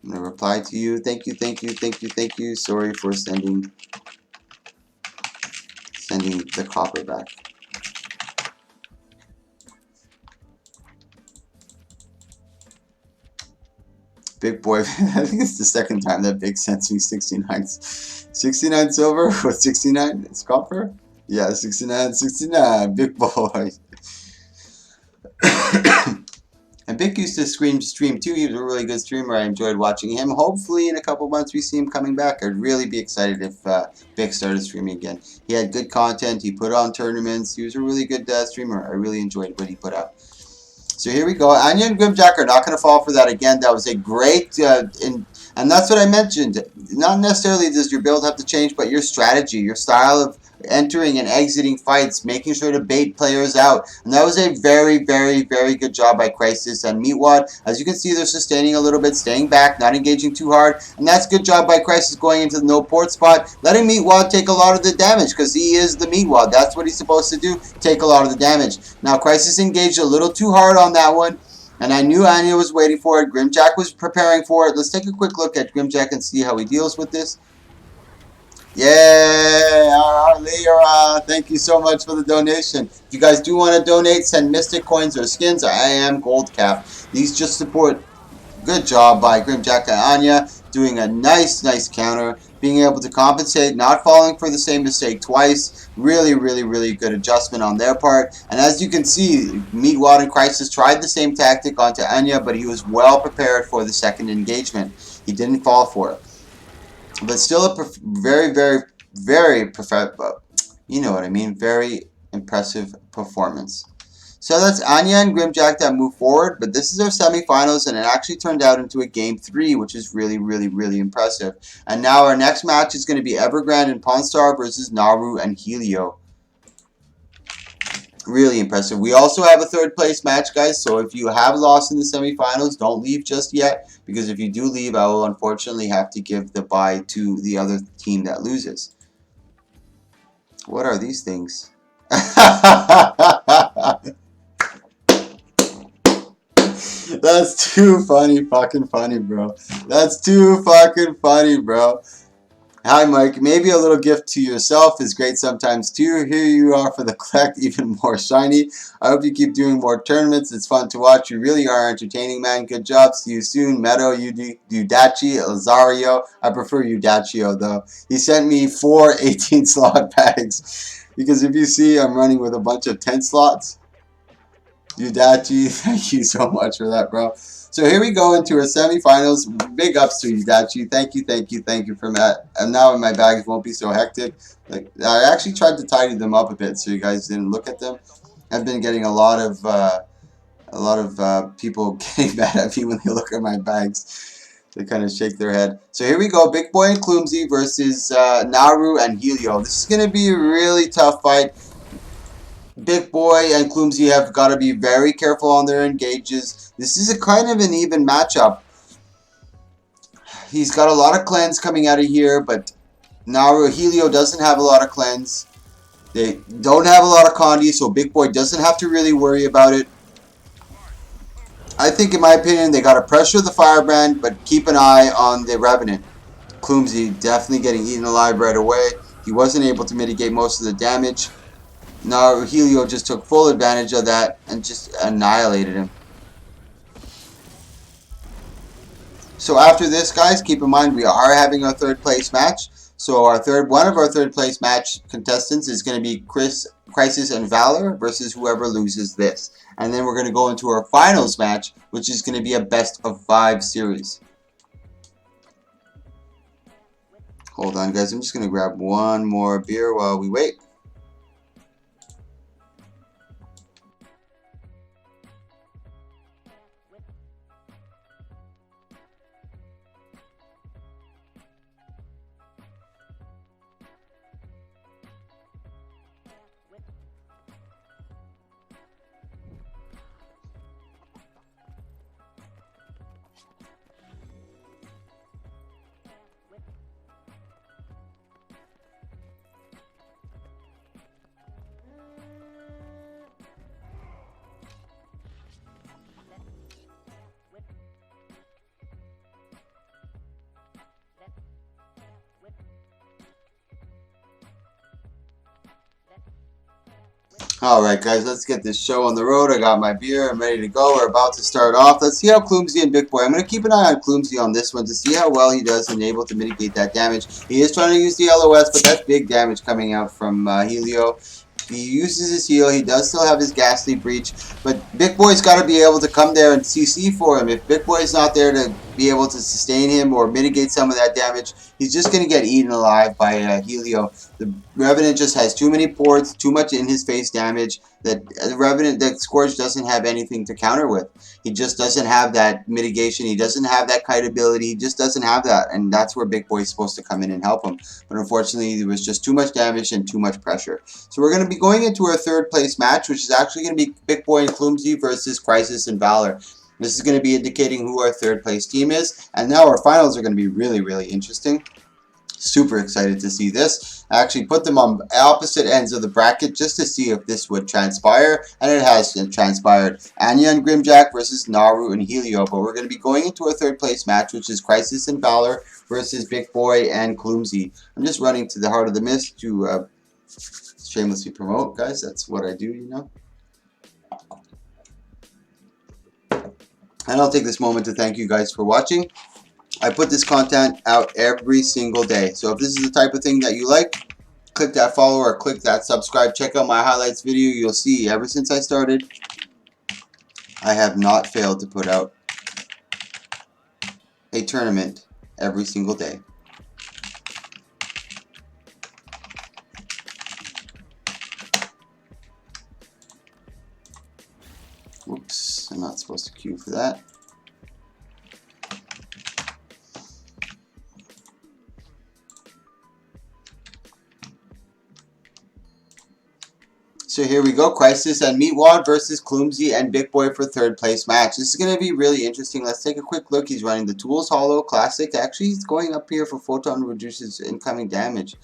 I'm gonna reply to you. Thank you, thank you, thank you, thank you. Sorry for sending the copper back. Big Boy, I think it's the 2nd time that Big sends me 69. 69 silver with 69 it's copper? Yeah, 69, 69, Big Boy. And And Vic used to stream too. He was a really good streamer. I enjoyed watching him. Hopefully in a couple months we see him coming back. I'd really be excited if Vic started streaming again. He had good content. He put on tournaments. He was a really good streamer. I really enjoyed what he put out. So here we go. Anya and Grimjack are not going to fall for that again. That was a great, and that's what I mentioned. Not necessarily does your build have to change, but your strategy, your style of entering and exiting fights, making sure to bait players out. And that was a very, very, very good job by Crisis and Meatwad. As you can see, they're sustaining a little bit, staying back, not engaging too hard. And that's good job by Crisis going into the no port spot, letting Meatwad take a lot of the damage because he is the Meatwad. That's what he's supposed to do, take a lot of the damage. Now, Crisis engaged a little too hard on that one. And I knew Anya was waiting for it. Grimjack was preparing for it. Let's take a quick look at Grimjack and see how he deals with this. Yeah, Lyra, thank you so much for the donation. If you guys do want to donate, send Mystic Coins or skins. I am Gold Cap. These just support. Good job by Grimjack and Anya, doing a nice counter, being able to compensate, not falling for the same mistake twice. Really, really, really good adjustment on their part. And as you can see, Meatwad and Crisis tried the same tactic onto Anya, but he was well prepared for the second engagement. He didn't fall for it. But still a very, very, very, you know what I mean, very impressive performance. So that's Anya and Grimjack that move forward, but this is our semifinals, and it actually turned out into a Game 3, which is really, really, really impressive. And now our next match is going to be Evergrande and Pawnstar versus Naru and Helio. Really impressive. We also have a third place match, guys, so if you have lost in the semifinals, don't leave just yet, because if you do leave, I will unfortunately have to give the bye to the other team that loses. What are these things? That's too fucking funny, bro. That's too fucking funny, bro. Hi, Mike. Maybe a little gift to yourself is great sometimes, too. Here you are for the collect, even more shiny. I hope you keep doing more tournaments. It's fun to watch. You really are entertaining, man. Good job. See you soon. Meadow, Udachi, Lazario. I prefer Udachio, though. He sent me 4 18-slot bags. Because if you see, I'm running with a bunch of 10 slots. Udachi, thank you so much for that, bro. So here we go into our semifinals. Big ups to Udachi. Thank you for that. And now my bags won't be so hectic. Like, I actually tried to tidy them up a bit so you guys didn't look at them. I've been getting a lot of people getting mad at me when they look at my bags. They kind of shake their head. So here we go. Big Boy and Clumsy versus Naru and Helio. This is going to be a really tough fight. Big Boy and Clumsy have got to be very careful on their engages. This is a kind of an even matchup. He's got a lot of cleanse coming out of here, but Helio doesn't have a lot of cleanse. They don't have a lot of Condi, so Big Boy doesn't have to really worry about it. I think, in my opinion, they got to pressure the Firebrand, but keep an eye on the Revenant. Clumsy definitely getting eaten alive right away. He wasn't able to mitigate most of the damage. Helio just took full advantage of that and just annihilated him. So after this, guys, keep in mind we are having our third place match. So one of our third place match contestants is going to be Crisis and Valor versus whoever loses this. And then we're going to go into our finals match, which is going to be a best of 5 series. Hold on, guys. I'm just going to grab one more beer while we wait. Alright guys, let's get this show on the road. I got my beer, I'm ready to go. We're about to start off. Let's see how Clumsy and Big Boy. I'm going to keep an eye on Clumsy on this one to see how well he does and able to mitigate that damage. He is trying to use the LOS, but that's big damage coming out from Helio. He uses his heal. He does still have his Ghastly Breach. But Big Boy's got to be able to come there and CC for him. If Big Boy's not there to be able to sustain him or mitigate some of that damage, he's just going to get eaten alive by Helio. The Revenant just has too many ports, too much in his face damage. That the Revenant, that Scourge doesn't have anything to counter with. He just doesn't have that mitigation. He doesn't have that kite ability. He just doesn't have that. And that's where Big Boy's supposed to come in and help him. But unfortunately, there was just too much damage and too much pressure. So we're going to be going into our third place match, which is actually going to be Big Boy and Clumsy versus Crisis and Valor. This is going to be indicating who our third place team is. And now our finals are going to be really, really interesting. Super excited to see this. I actually put them on opposite ends of the bracket just to see if this would transpire, and it has transpired. Anya and Grimjack versus Naru and Helio, but we're going to be going into a third place match, which is Crisis and Valor versus Big Boy and Clumsy. I'm just running to the Heart of the Mist to shamelessly promote, guys. That's what I do, you know. And I'll take this moment to thank you guys for watching. I put this content out every single day. So if this is the type of thing that you like, click that follow or click that subscribe. Check out my highlights video. You'll see ever since I started, I have not failed to put out a tournament every single day. Whoops, I'm not supposed to queue for that. So here we go, Crisis and Meatwad versus Clumsy and Big Boy for third place match. This is going to be really interesting. Let's take a quick look. He's running the Tools Hollow Classic. Actually, he's going up here for Photon, reduces incoming damage.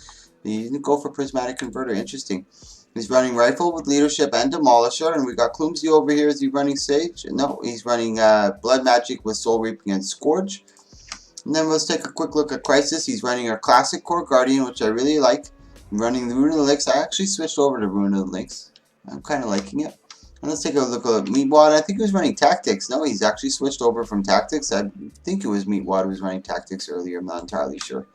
He didn't go for Prismatic Converter. Interesting. He's running Rifle with Leadership and Demolisher. And we got Clumsy over here. Is he running Sage? No, he's running Blood Magic with Soul Reaping and Scourge. And then let's take a quick look at Crisis. He's running our Classic Core Guardian, which I really like. Running the Rune of the Links. I actually switched over to Rune of the Links. I'm kind of liking it. And let's take a look at Meatwad. I think he was running Tactics. No, he's actually switched over from Tactics. I think it was Meatwad who was running Tactics earlier. I'm not entirely sure.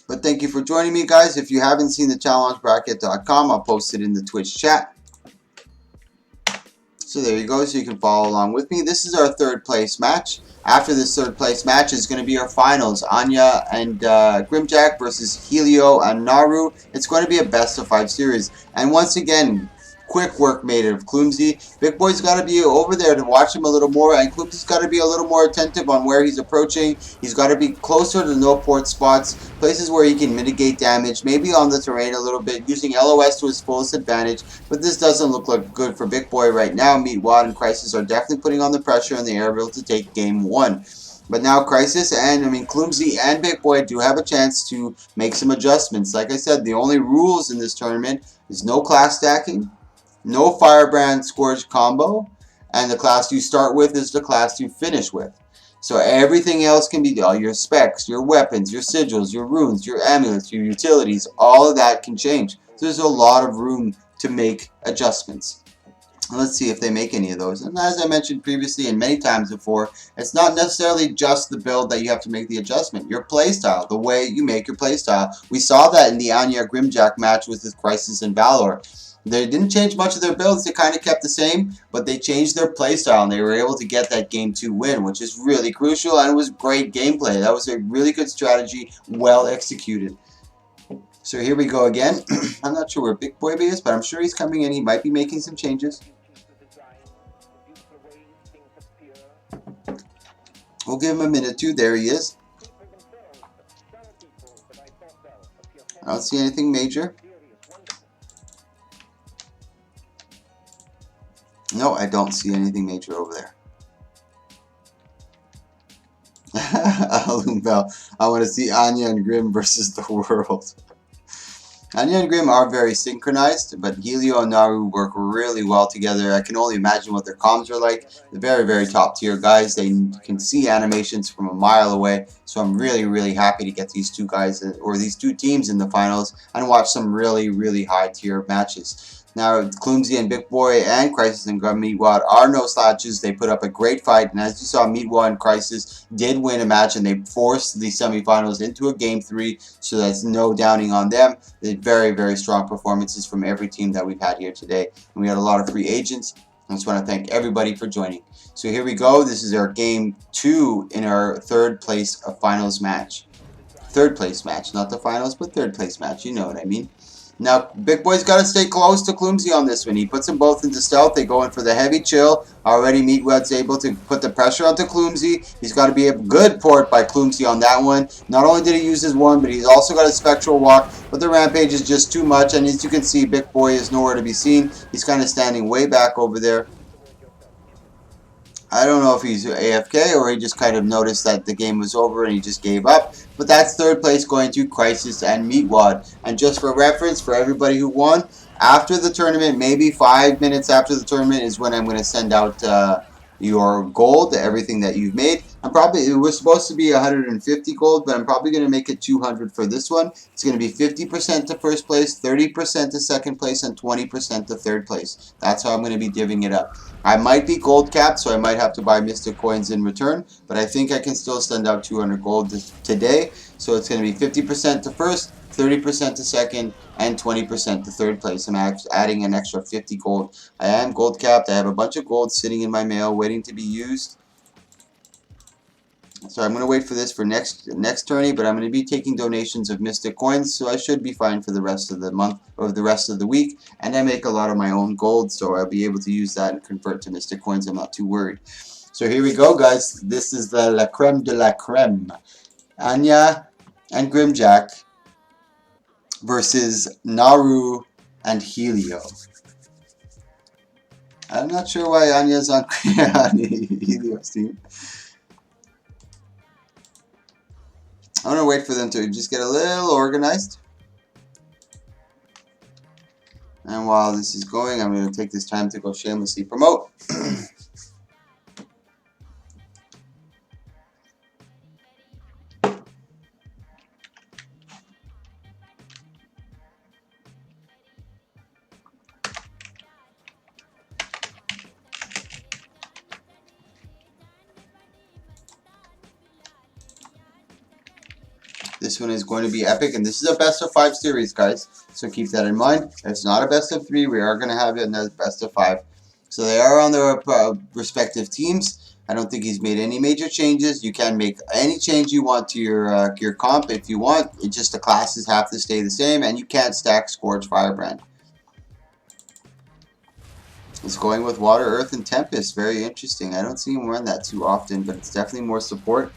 But thank you for joining me, guys. If you haven't seen the challengebracket.com, I'll post it in the Twitch chat. So there you go, so you can follow along with me. This is our third place match. After this third place match is going to be our finals. Anya and Grimjack versus Helio and Naru. It's going to be a best of 5 series. And once again, quick work made of Clumsy. Big Boy's got to be over there to watch him a little more. And Clumsy's got to be a little more attentive on where he's approaching. He's got to be closer to no port spots. Places where he can mitigate damage. Maybe on the terrain a little bit. Using LOS to his fullest advantage. But this doesn't look like good for Big Boy right now. Meatwad and Crisis are definitely putting on the pressure in the airfield to take game 1. But now Crisis and, Clumsy and Big Boy do have a chance to make some adjustments. Like I said, the only rules in this tournament is no class stacking, no Firebrand Scourge combo, and the class you start with is the class you finish with. So everything else can be, all your specs, your weapons, your sigils, your runes, your amulets, your utilities, all of that can change. So there's a lot of room to make adjustments. Let's see if they make any of those. And as I mentioned previously and many times before, it's not necessarily just the build that you have to make the adjustment. Your playstyle, the way you make your playstyle. We saw that in the Anya Grimjack match with this Crisis and Valor. They didn't change much of their builds. They kind of kept the same, but they changed their playstyle and they were able to get that game 2 win, which is really crucial, and it was great gameplay. That was a really good strategy, well executed. So here we go again. I'm not sure where Big Boy is, but I'm sure he's coming in. He might be making some changes. We'll give him a minute too. There he is. I don't see anything major. No, I don't see anything major over there. Alumbel. I want to see Anya and Grim versus the world. Anya and Grim are very synchronized, but Helio and Naru work really well together. I can only imagine what their comms are like. They're very, very top tier guys. They can see animations from a mile away. So I'm really, really happy to get these two guys, or these two teams in the finals and watch some really, really high tier matches. Now, Clumsy and Big Boy and Crisis and Meatwad are no slouches. They put up a great fight, and as you saw, Meatwad and Crisis did win a match, and they forced the semifinals into a Game 3, so that's no downing on them. They're very, very strong performances from every team that we've had here today, and we had a lot of free agents. I just want to thank everybody for joining. So here we go. This is our Game 2 in our third place of finals match. Third place match, not the finals, but third place match. You know what I mean. Now, Big Boy's got to stay close to Clumsy on this one. He puts them both into stealth. They go in for the heavy chill. Already Meatwad's able to put the pressure onto Clumsy. He's got to be a good port by Clumsy on that one. Not only did he use his one, but he's also got a spectral walk. But the rampage is just too much. And as you can see, Big Boy is nowhere to be seen. He's kind of standing way back over there. I don't know if he's AFK or he just kind of noticed that the game was over and he just gave up. But that's third place going to Crisis and Meatwad. And just for reference, for everybody who won, after the tournament, maybe 5 minutes after the tournament is when I'm going to send out your gold, everything that you've made. It was supposed to be 150 gold, but I'm probably going to make it 200 for this one. It's going to be 50% to first place, 30% to second place, and 20% to third place. That's how I'm going to be divvying it up. I might be gold capped, so I might have to buy Mystic Coins in return, but I think I can still send out 200 gold today. So it's going to be 50% to first, 30% to second, and 20% to third place. I'm adding an extra 50 gold. I am gold capped. I have a bunch of gold sitting in my mail waiting to be used. So I'm going to wait for this for next tourney, but I'm going to be taking donations of Mystic Coins, so I should be fine for the rest of the month or the rest of the week. And I make a lot of my own gold, so I'll be able to use that and convert to Mystic Coins. I'm not too worried. So here we go, guys. This is the La Creme de la Creme. Anya and Grimjack versus Naru and Helio. I'm not sure why Anya's on Helio's team. I'm going to wait for them to just get a little organized. And while this is going, I'm going to take this time to go shamelessly promote. This one is going to be epic, and this is a best of 5 series, guys. So keep that in mind. It's not a best of 3. We are going to have it in a best of 5. So they are on their respective teams. I don't think he's made any major changes. You can make any change you want to your comp if you want. It's just the classes have to stay the same, and you can't stack Scourge Firebrand. It's going with Water, Earth, and Tempest. Very interesting. I don't see him run that too often, but it's definitely more support.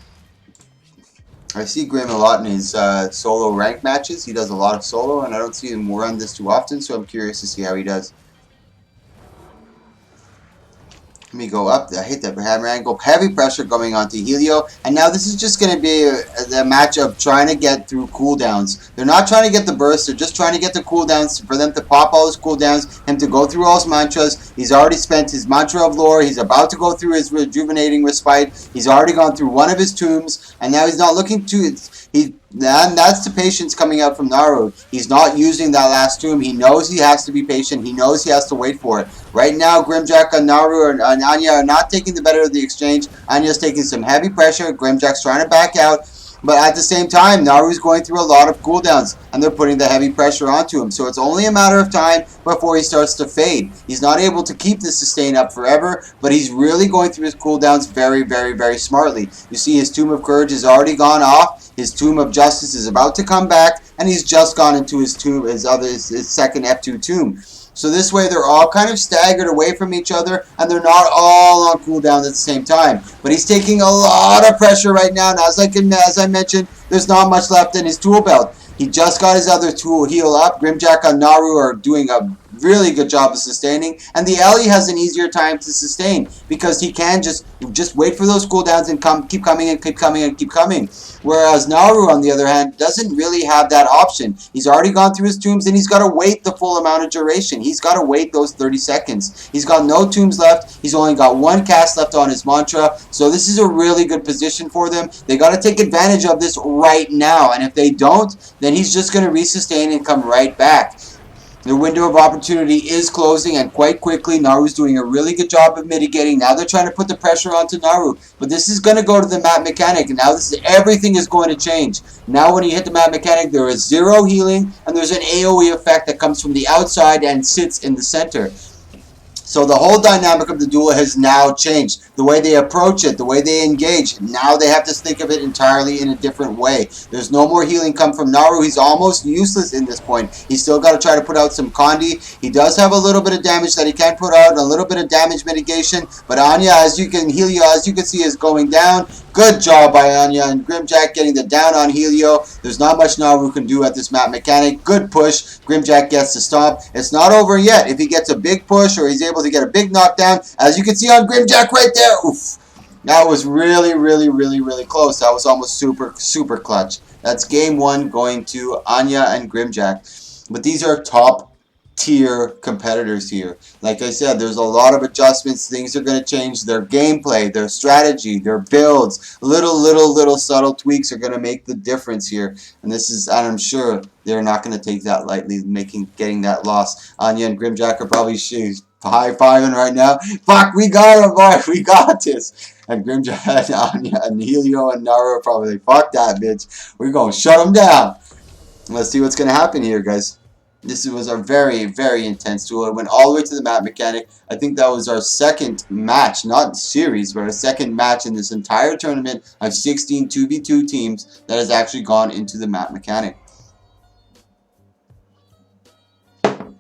I see Grim a lot in his solo rank matches. He does a lot of solo, and I don't see him run this too often, so I'm curious to see how he does. Let me go up. I hit that hammer angle. Heavy pressure going on to Helio. And now this is just going to be a match of trying to get through cooldowns. They're not trying to get the burst. They're just trying to get the cooldowns for them to pop all his cooldowns, him to go through all his mantras. He's already spent his mantra of lore. He's about to go through his rejuvenating respite. He's already gone through one of his tombs. And now he's not looking to... And that's the patience coming out from Naru. He's not using that last tomb. He knows he has to be patient. He knows he has to wait for it. Right now, Grimjack and Naru and Anya are not taking the better of the exchange. Anya's taking some heavy pressure. Grimjack's trying to back out. But at the same time, Naru's going through a lot of cooldowns, and they're putting the heavy pressure onto him. So it's only a matter of time before he starts to fade. He's not able to keep the sustain up forever, but he's really going through his cooldowns very, very, very smartly. You see his Tomb of Courage has already gone off. His Tomb of Justice is about to come back, and he's just gone into his tomb, his second F2 tomb. So this way they're all kind of staggered away from each other, and they're not all on cooldown at the same time. But he's taking a lot of pressure right now, and as I mentioned, there's not much left in his tool belt. He just got his other tool heal up. Grimjack and Naru are doing a really good job of sustaining, and the Ellie has an easier time to sustain because he can just wait for those cooldowns and keep coming and keep coming and keep coming. Whereas Naru, on the other hand, doesn't really have that option. He's already gone through his tombs, and he's got to wait the full amount of duration. He's got to wait those 30 seconds. He's got no tombs left. He's only got one cast left on his mantra. So this is a really good position for them. They got to take advantage of this right now, and if they don't, then he's just going to resustain and come right back. The window of opportunity is closing, and quite quickly. Naru's doing a really good job of mitigating. Now they're trying to put the pressure onto Naru, but this is going to go to the map mechanic, and now everything is going to change. Now when you hit the map mechanic, there is 0 healing, and there's an AoE effect that comes from the outside and sits in the center. So the whole dynamic of the duel has now changed. The way they approach it, the way they engage. Now they have to think of it entirely in a different way. There's no more healing come from Naru. He's almost useless in this point. He's still got to try to put out some Kondi. He does have a little bit of damage that he can put out, a little bit of damage mitigation. But Anya, as you can see, is going down. Good job by Anya, and Grimjack getting the down on Helio. There's not much Naru can do at this map mechanic. Good push. Grimjack gets the stomp. It's not over yet. If he gets a big push or he's able to get a big knockdown, as you can see on Grimjack right there. Oof. That was really, really, really, really close. That was almost super, super clutch. That's game 1 going to Anya and Grimjack. But these are top tier competitors here. Like I said, there's a lot of adjustments. Things are going to change. Their gameplay, their strategy, their builds, little subtle tweaks are going to make the difference here. And this is, and I'm sure they're not going to take that lightly, getting that loss. Anya and Grimjack are probably high-fiving right now. Fuck, we got him, boy. We got this. And Grimjack and Anya and Helio and Naru are probably like, fuck that, bitch. We're going to shut them down. Let's see what's going to happen here, guys. This was a very, very intense duel. It went all the way to the map mechanic. I think that was our second match, not series, but our second match in this entire tournament of 16 2v2 teams that has actually gone into the map mechanic.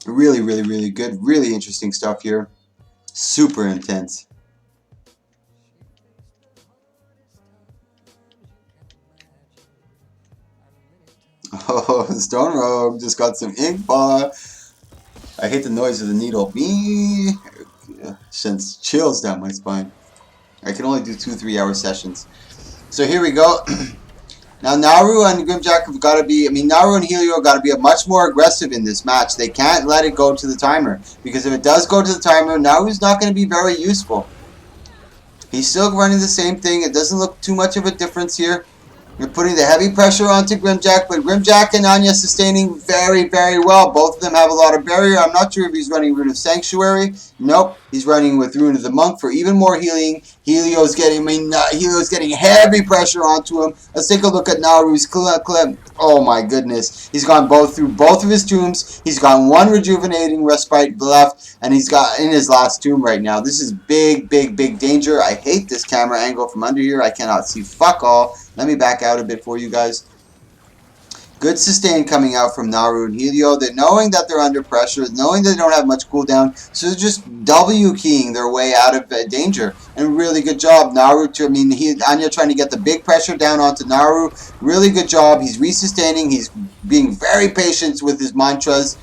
Really, really, really good. Really interesting stuff here. Super intense. Oh, Stone Rogue just got some ink bar. I hate the noise of the needle. Me sends chills down my spine. I can only do 2-3 hour sessions. So here we go. Now Naru and Grimjack have got to be, Naru and Helio have got to be much more aggressive in this match. They can't let it go to the timer. Because if it does go to the timer, Naru's not going to be very useful. He's still running the same thing. It doesn't look too much of a difference here. You're putting the heavy pressure onto Grimjack, but Grimjack and Anya sustaining very, very well. Both of them have a lot of barrier. I'm not sure if he's running Rune of Sanctuary. Nope, he's running with Rune of the Monk for even more healing. Helio's getting heavy pressure onto him. Let's take a look at Naru's clip. Oh my goodness. He's gone through both of his tombs. He's got 1 rejuvenating respite left, and he's got in his last tomb right now. This is big, big, big danger. I hate this camera angle from under here. I cannot see fuck all. Let me back out a bit for you guys. Good sustain coming out from Naru and Helio. They're knowing that they're under pressure, knowing they don't have much cooldown, so they're just W keying their way out of danger. And really good job, Naru. Anya trying to get the big pressure down onto Naru. Really good job. He's resustaining. He's being very patient with his mantras.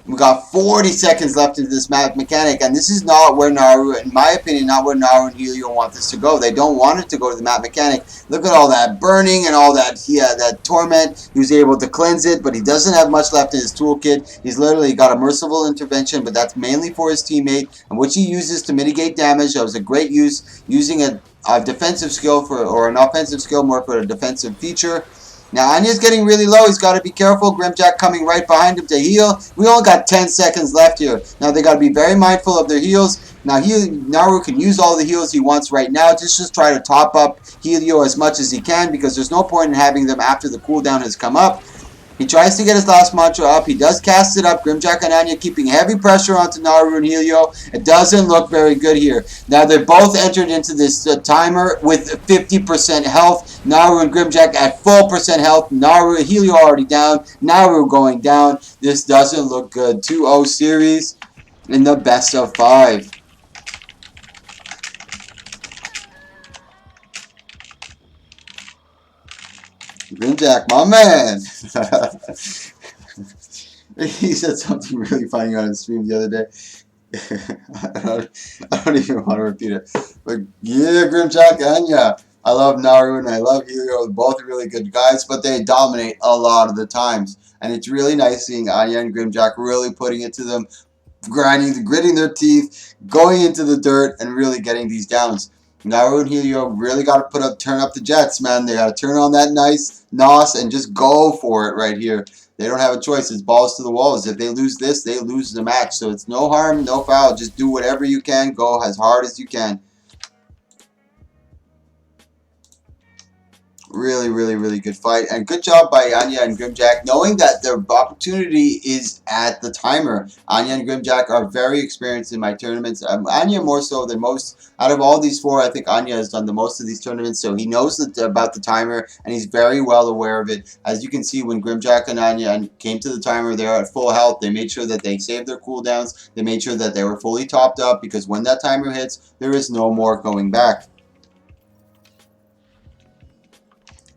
We got 40 seconds left into this map mechanic, and this is not where Naru, in my opinion, not where Naru and Helio want this to go. They don't want it to go to the map mechanic. Look at all that burning and all that, that torment. He was able to cleanse it, but he doesn't have much left in his toolkit. He's literally got a merciful intervention, but that's mainly for his teammate, and which he uses to mitigate damage. That was a great use, using a defensive skill or an offensive skill more for a defensive feature. Now, Anya's getting really low. He's got to be careful. Grimjack coming right behind him to heal. We only got 10 seconds left here. Now, they got to be very mindful of their heals. Now, Naru can use all the heals he wants right now. Just try to top up Helio as much as he can, because there's no point in having them after the cooldown has come up. He tries to get his last mantra up. He does cast it up. Grimjack and Anya keeping heavy pressure onto Naru and Helio. It doesn't look very good here. Now, they both entered into this timer with 50% health. Naru and Grimjack at full percent health. Helio already down. Naru going down. This doesn't look good. 2-0 series in the best of 5. Grimjack, my man. He said something really funny on his stream the other day. I don't even want to repeat it. But yeah, Grimjack, Anya. I love Naru and I love Helio. Both really good guys, but they dominate a lot of the times. And it's really nice seeing Anya and Grimjack really putting it to them, gritting their teeth, going into the dirt, and really getting these downs. Naru and Helio really got to turn up the jets, man. They got to turn on that nice NOS and just go for it right here. They don't have a choice. It's balls to the walls. If they lose this, they lose the match. So it's no harm, no foul. Just do whatever you can. Go as hard as you can. Really, really, really good fight. And good job by Anya and Grimjack, knowing that their opportunity is at the timer. Anya and Grimjack are very experienced in my tournaments. Anya more so than most. Out of all these four, I think Anya has done the most of these tournaments, so he knows about the timer, and he's very well aware of it. As you can see, when Grimjack and Anya came to the timer, they are at full health. They made sure that they saved their cooldowns. They made sure that they were fully topped up, because when that timer hits, there is no more going back.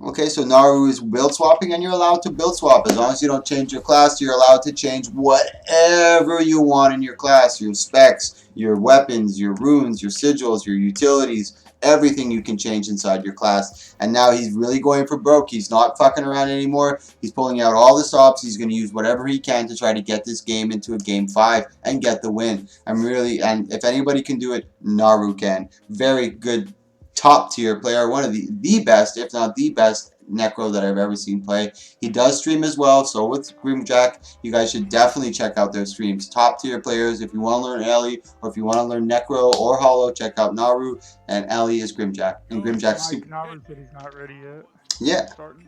Okay, so Naru is build swapping, and you're allowed to build swap. As long as you don't change your class, you're allowed to change whatever you want in your class. Your specs, your weapons, your runes, your sigils, your utilities, everything you can change inside your class. And now he's really going for broke. He's not fucking around anymore. He's pulling out all the stops. He's going to use whatever he can to try to get this game into a game 5 and get the win. And if anybody can do it, Naru can. Very good. Top tier player, one of the best, if not the best Necro that I've ever seen play. He does stream as well, so with Grimjack, you guys should definitely check out their streams. Top tier players. If you want to learn Ellie, or if you want to learn Necro or Hollow, check out Naru, and Ellie is Grimjack. And Grimjack's super. Naru said he's not ready yet. Yeah. Starting.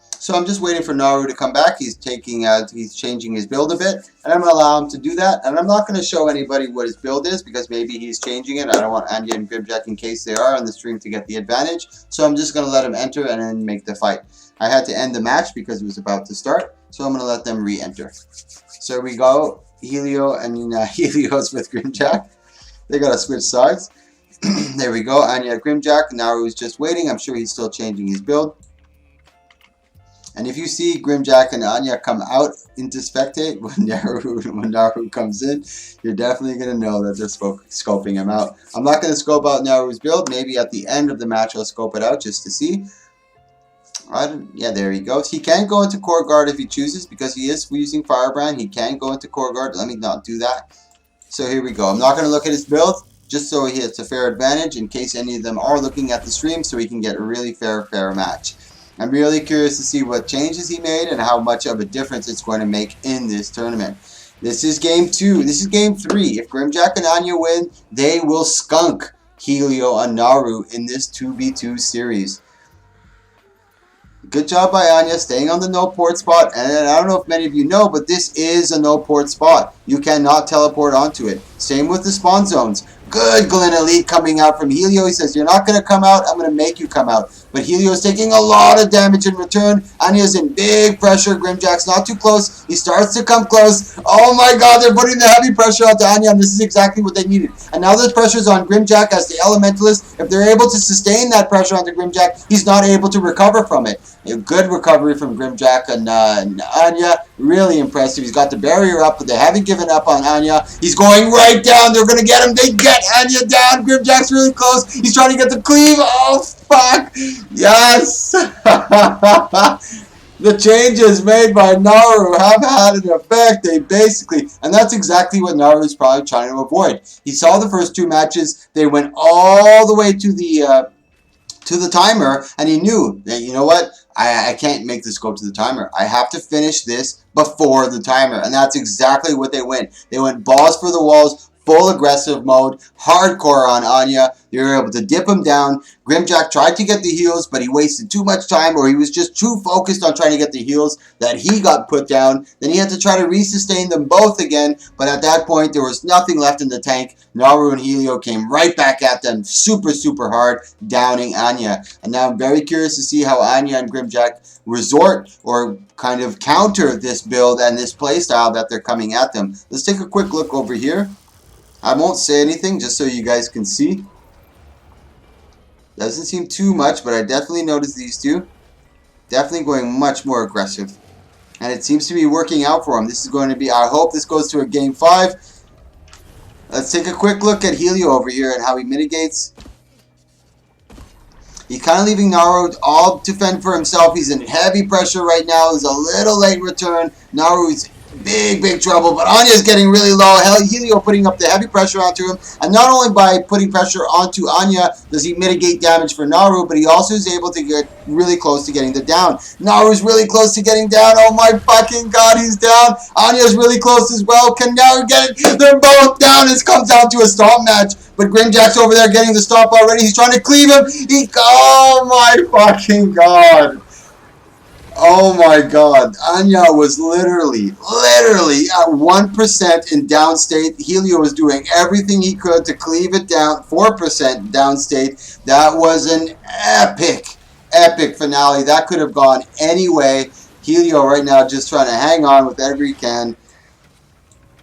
So I'm just waiting for Naru to come back. He's changing his build a bit, and I'm going to allow him to do that. And I'm not going to show anybody what his build is, because maybe he's changing it. I don't want Anya and Grimjack, in case they are on the stream, to get the advantage. So I'm just going to let him enter and then make the fight. I had to end the match because it was about to start, so I'm going to let them re-enter. So here we go. Helio and Helios with Grimjack. They got to switch sides. There we go. Anya Grimjack. Naru's just waiting. I'm sure he's still changing his build. And if you see Grimjack and Anya come out into spectate when Naru comes in, you're definitely going to know that they're scoping him out. I'm not going to scope out Naru's build. Maybe at the end of the match I'll scope it out just to see. Yeah, there he goes. He can go into Core Guard if he chooses, because he is using Firebrand. He can go into Core Guard. Let me not do that. So here we go. I'm not going to look at his build, just so he has a fair advantage in case any of them are looking at the stream, so we can get a really fair match. I'm really curious to see what changes he made and how much of a difference it's going to make in this tournament. This is game 2. This is game 3. If Grimjack and Anya win, they will skunk Helio and Naru in this 2v2 series. Good job by Anya staying on the no port spot. And I don't know if many of you know, but this is a no port spot. You cannot teleport onto it. Same with the spawn zones. Good Glen Elite coming out from Helio. He says, you're not going to come out, I'm going to make you come out. But Helio's taking a lot of damage in return. Anya's in big pressure. Grimjack's not too close. He starts to come close. Oh my god, they're putting the heavy pressure onto Anya, and this is exactly what they needed. And now the pressure's on Grimjack as the Elementalist. If they're able to sustain that pressure onto Grimjack, he's not able to recover from it. A good recovery from Grimjack and Anya. Really impressive. He's got the barrier up, but they haven't given up on Anya. He's going right down. They're going to get him. They get Anya down. Grimjack's really close. He's trying to get the cleave. Oh, fuck. Yes. The changes made by Naru have had an effect. They basically, and that's exactly what Naru is probably trying to avoid. He saw the first 2 matches. They went all the way to the timer, and he knew that, you know what, I can't make this go to the timer. I have to finish this before the timer, and that's exactly what they went. They went balls for the walls, full aggressive mode, hardcore on Anya. They were able to dip him down. Grimjack tried to get the heals, but he wasted too much time, or he was just too focused on trying to get the heals that he got put down. Then he had to try to resustain them both again, but at that point there was nothing left in the tank. Naru and Helio came right back at them super, super hard, downing Anya. And now I'm very curious to see how Anya and Grimjack resort or kind of counter this build and this playstyle that they're coming at them. Let's take a quick look over here. I won't say anything just so you guys can see. Doesn't seem too much, but I definitely noticed these two. Definitely going much more aggressive. And it seems to be working out for them. This is going to be, I hope this goes to a game 5. Let's take a quick look at Helio over here and how he mitigates. He's kind of leaving Naru all to fend for himself. He's in heavy pressure right now. There's a little late return. Naru's big trouble. But Anya's getting really low. Helio putting up the heavy pressure onto him. And not only by putting pressure onto Anya does he mitigate damage for Naru, but he also is able to get really close to getting the down. Naru's really close to getting down. Oh my fucking god, he's down. Anya's really close as well. Can Naru get it? They're both down. It comes down to a stomp match. But Grimjack's over there getting the stomp already. He's trying to cleave him. Oh my fucking god. Oh my god. Anya was literally at 1% in downstate. Helio was doing everything he could to cleave it down. 4% downstate. That was an epic finale. That could have gone any way. Helio right now just trying to hang on with every can.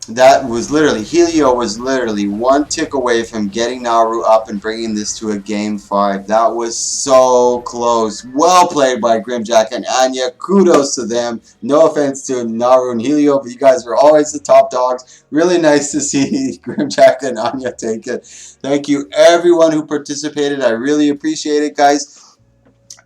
That was literally, Helio was literally one tick away from getting Naru up and bringing this to a game 5. That was so close. Well played by Grimjack and Anya. Kudos to them. No offense to Naru and Helio, but you guys are always the top dogs. Really nice to see Grimjack and Anya take it. Thank you everyone who participated. I really appreciate it, guys.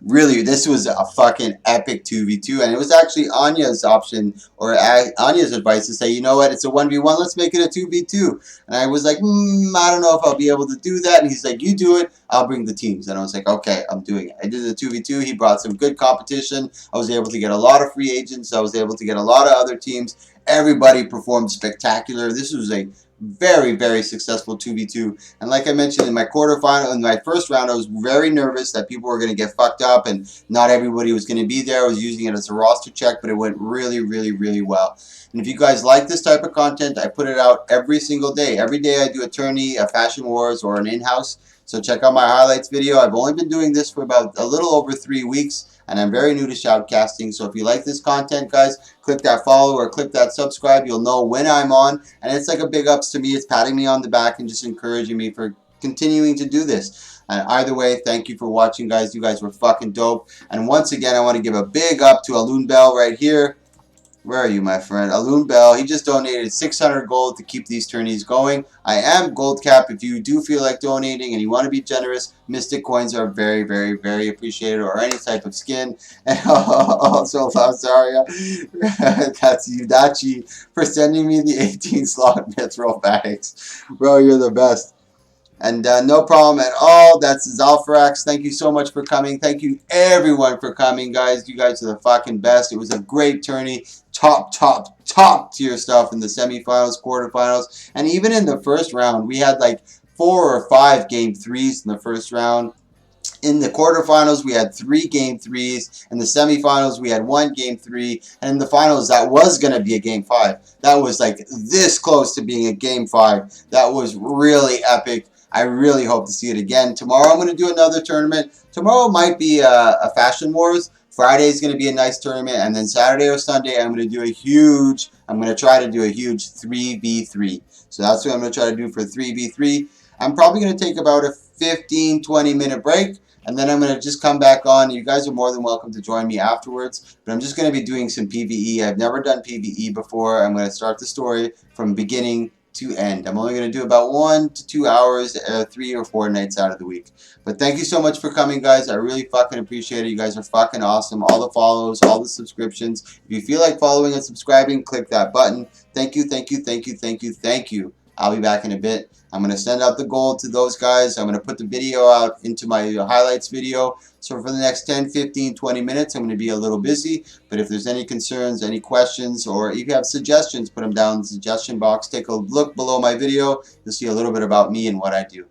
Really, this was a fucking epic 2v2, and it was actually Anya's option, or Anya's advice to say, you know what, it's a 1v1, let's make it a 2v2. And I was like, I don't know if I'll be able to do that. And he's like, you do it, I'll bring the teams. And I was like, okay, I'm doing it. I did the 2v2. He brought some good competition. I was able to get a lot of free agents. I was able to get a lot of other teams. Everybody performed spectacular. This was a very successful 2v2. And like I mentioned in my quarterfinal, in my first round, I was very nervous that people were going to get fucked up and not everybody was going to be there. I was using it as a roster check, but it went really well. And if you guys like this type of content, I put it out every single day. Every day I do a tourney, a Fashion Wars, or an in-house. So check out my highlights video. I've only been doing this for about a little over 3 weeks. And I'm very new to shoutcasting, so if you like this content, guys, click that follow or click that subscribe. You'll know when I'm on, and it's like a big ups to me. It's patting me on the back and just encouraging me for continuing to do this. And either way, thank you for watching, guys. You guys were fucking dope. And once again, I want to give a big up to Alun Bell right here. Where are you, my friend? Alun Bell, he just donated 600 gold to keep these tourneys going. I am gold cap. If you do feel like donating and you want to be generous, Mystic coins are very appreciated, or any type of skin. And also, Lazaria, that's Yudachi, for sending me the 18 slot mithril bags. Bro, you're the best. And no problem at all. That's Zalfarax. Thank you so much for coming. Thank you everyone for coming, guys. You guys are the fucking best. It was a great tourney. Top tier stuff in the semifinals, quarterfinals, and even in the first round. We had like 4 or 5 game 3s in the first round. In the quarterfinals, we had 3 game 3s. In the semifinals, we had 1 game 3. And in the finals, that was going to be a game 5. That was like this close to being a game 5. That was really epic. I really hope to see it again. Tomorrow, I'm going to do another tournament. Tomorrow might be a Fashion Wars. Friday is going to be a nice tournament. And then Saturday or Sunday, I'm going to try to do a huge 3v3. So that's what I'm going to try to do for 3v3. I'm probably going to take about a 15-20 minute break. And then I'm going to just come back on. You guys are more than welcome to join me afterwards. But I'm just going to be doing some PvE. I've never done PvE before. I'm going to start the story from beginning to end. I'm only going to do about 1 to 2 hours, 3 or 4 nights out of the week. But thank you so much for coming, guys. I really fucking appreciate it. You guys are fucking awesome. All the follows, all the subscriptions. If you feel like following and subscribing, click that button. Thank you. I'll be back in a bit. I'm going to send out the gold to those guys. I'm going to put the video out into my highlights video. So for the next 10, 15, 20 minutes, I'm going to be a little busy. But if there's any concerns, any questions, or if you have suggestions, put them down in the suggestion box. Take a look below my video. You'll see a little bit about me and what I do.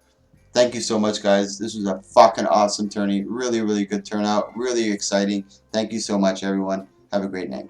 Thank you so much, guys. This was a fucking awesome tourney. Really good turnout. Really exciting. Thank you so much, everyone. Have a great night.